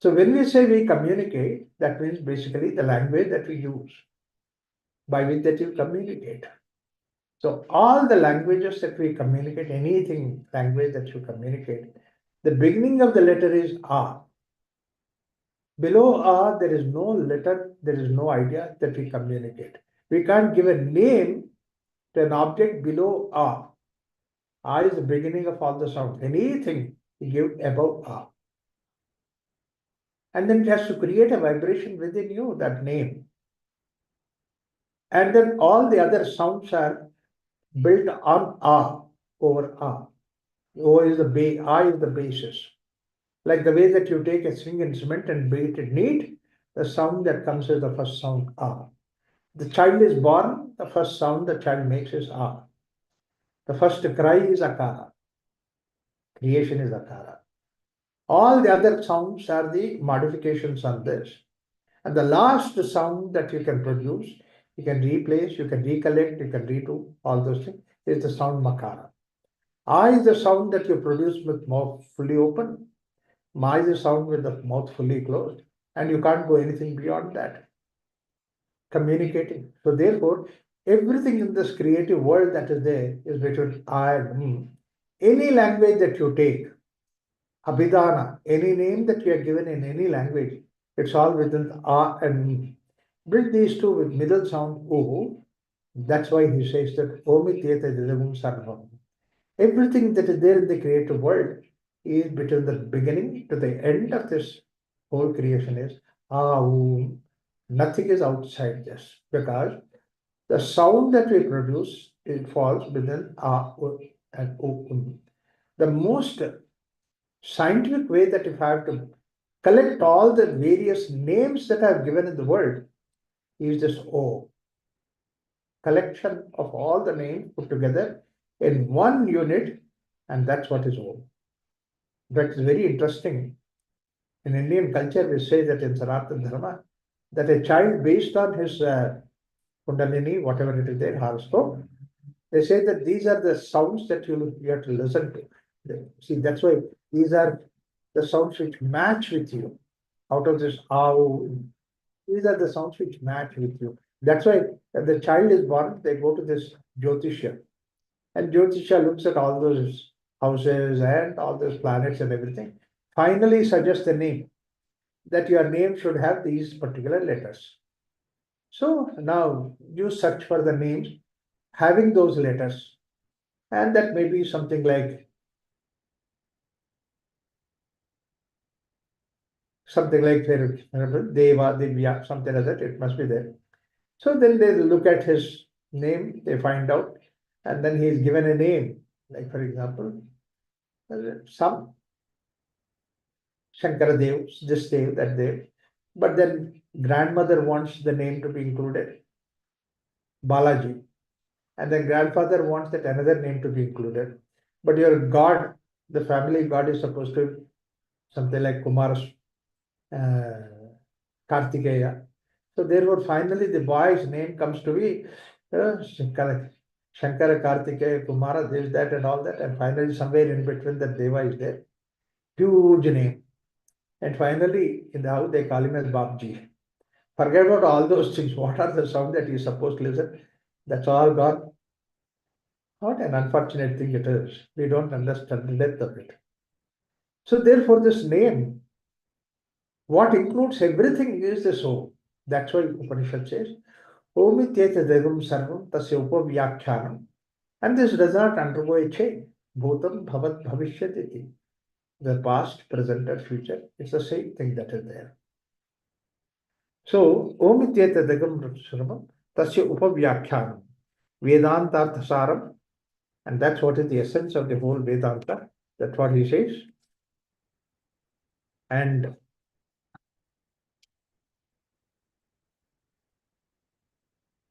So when we say we communicate, that means basically the language that we use by which that you communicate. So all the languages that we communicate, anything language that you communicate, the beginning of the letter is A. Below A, there is no letter, there is no idea that we communicate. We can't give a name to an object below A. A is the beginning of all the sounds. Anything you give above A. And then it has to create a vibration within you, that name. And then all the other sounds are built on A, over A. O is the base, A is the basis. Like the way that you take a string instrument and beat it neat, the sound that comes is the first sound A. The child is born, the first sound the child makes is A. The first cry is Akara. Creation is Akara. All the other sounds are the modifications on this. And the last sound that you can produce, you can replace, you can recollect, you can redo, all those things, is the sound Makara. A is the sound that you produce with mouth fully open. Ma is the sound with the mouth fully closed. And you can't go anything beyond that. Communicating. So therefore, everything in this creative world that is there is between I and me. Any language that you take, Abhidhana, any name that you are given in any language, it's all within A and me. Build these two with middle sound O. That's why he says that Omityeta Didavum Sarvam. Everything that is there in the creative world is between the beginning to the end of this whole creation is Aum. Nothing is outside this because the sound that we produce, it falls within A and O. The most scientific way that if I have to collect all the various names that I have given in the world is this O. Collection of all the names put together in one unit, and that's what is O. That is very interesting. In Indian culture, we say that in Sanatana Dharma, that a child based on his Kundalini, whatever it is there, horoscope, they say that these are the sounds that you have to listen to. See, that's why these are the sounds which match with you. Out of this ow, these are the sounds which match with you. That's why when the child is born, they go to this Jyotisha. And Jyotisha looks at all those houses and all those planets and everything. Finally suggests the name, that your name should have these particular letters. So now you search for the names having those letters. And that may be something like Deva, Divya, something like that. It must be there. So then they look at his name, they find out, and then he is given a name. Like for example, some Shankara Dev, this Dev, that Dev. But then grandmother wants the name to be included, Balaji. And then grandfather wants that another name to be included. But your God, the family God is supposed to something like Kumar, Kartikeya. So therefore, finally, the boy's name comes to be Shankara, Kartikeya, Kumara, this, that, and all that. And finally, somewhere in between, that Deva is there. Huge name. And finally, in the house, they call him as Babji. Forget about all those things. What are the sound that he's supposed to listen? That's all gone. What an unfortunate thing it is. We don't understand the depth of it. So therefore, this name, what includes everything is the soul. That's why Upanishad says, Omityeta Devam Sarvam Tasya Upavyakhyanam. And this does not undergo a change. Bhutam Bhavat Bhavishyati. The past, present, and future. It's the same thing that is there. So, Omityeta Devam Sarvam Tasya Upavyakhyanam. Vedantarthasaram. And that's what is the essence of the whole Vedanta. That's what he says. And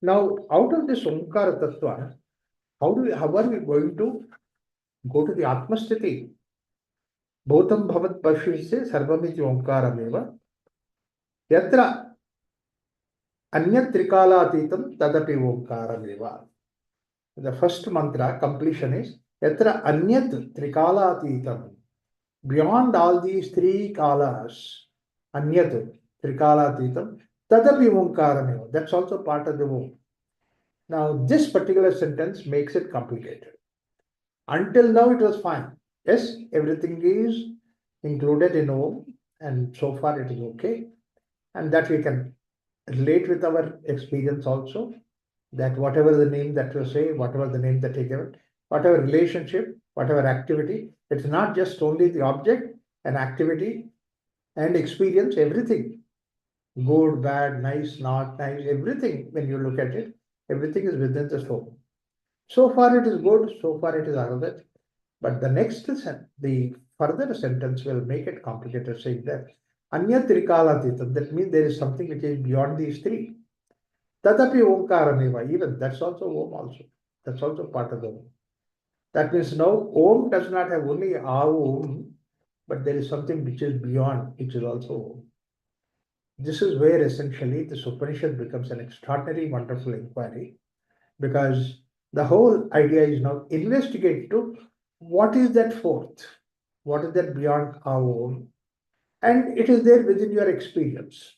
now, out of this Omkara Tattva, how are we going to go to the Atmasthiti? Bhutam Bhavat Bhashvise Sarvamiti Omkarameva. Yatra Anyat Trikala Tadapi Omkarameva. The first mantra completion is Yatra Anyat Trikala. Beyond all these three kalas, Anyat Trikala Tadapi Omkarameva. That's also part of the Om. Now, this particular sentence makes it complicated. Until now, it was fine. Yes, everything is included in Om, and so far it is okay. And that we can relate with our experience also. That whatever the name that you say, whatever the name that you give, whatever relationship, whatever activity, it's not just only the object and activity and experience, everything. Good, bad, nice, not nice, everything, when you look at it, everything is within the soul. So far it is good, so far it is another. But the next the further sentence will make it complicated, saying that Anya Trikalatita, that means there is something which is beyond these three. Tadapi Omkarameva, even that's also Om also. That's also part of the Om. That means now Om does not have only Om, but there is something which is beyond, which is also Om. This is where essentially this Upanishad becomes an extraordinary, wonderful inquiry, because the whole idea is now investigate to what is that fourth, what is that beyond our own, and it is there within your experience,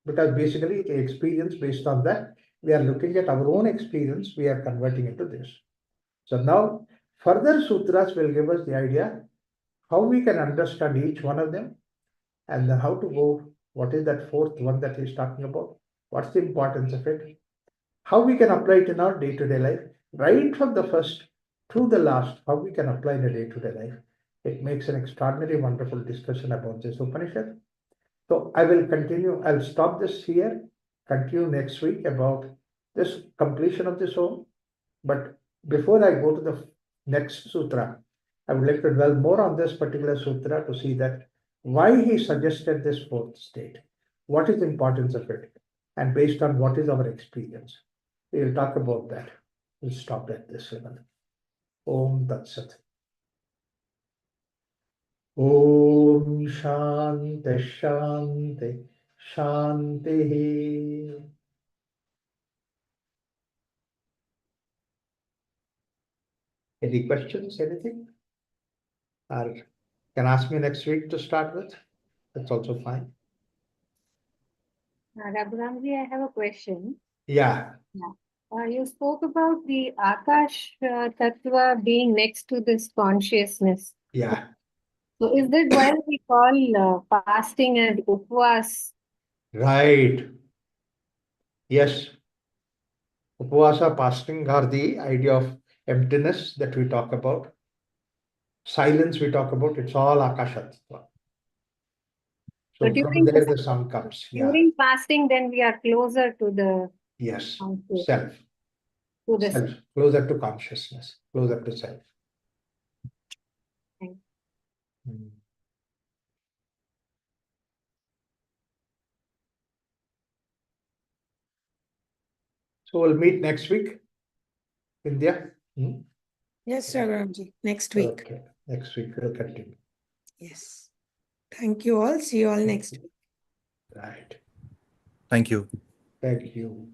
because basically the experience, based on that we are looking at our own experience, we are converting into this. So now further sutras will give us the idea how we can understand each one of them, and then how to go, what is that fourth one that he's talking about, what's the importance of it, how we can apply it in our day-to-day life, right from the first to the last, how we can apply in a day-to-day life. It makes an extraordinary, wonderful discussion about this Upanishad. So I will continue, I'll stop this here, continue next week about this completion of this Om. But before I go to the next sutra, I would like to dwell more on this particular sutra to see that why he suggested this fourth state, what is the importance of it, and based on what is our experience. We'll talk about that. We'll stop at this level. Om Tat Sat. Om Shanti Shanti Shanti. Any questions, anything? Or can ask me next week to start with. That's also fine. Raghuramji, I have a question. Yeah. You spoke about the Akash Tattva being next to this consciousness. Yeah, So is that why we call fasting and upvas? right. Yes. Upavasa fasting are the idea of emptiness that we talk about. Silence we talk about. It's all Akashatva. So So from there the sun comes. Yeah. during fasting, then we are closer to the Yes. conscious, Self. to the Self. Closer to consciousness. Closer to self. Thank Mm. So we'll meet next week, India. Yes, Raghuramji. Next week. Okay. Next week we'll continue. Yes. Thank you all. See you all next week. Right. Thank you. Thank you.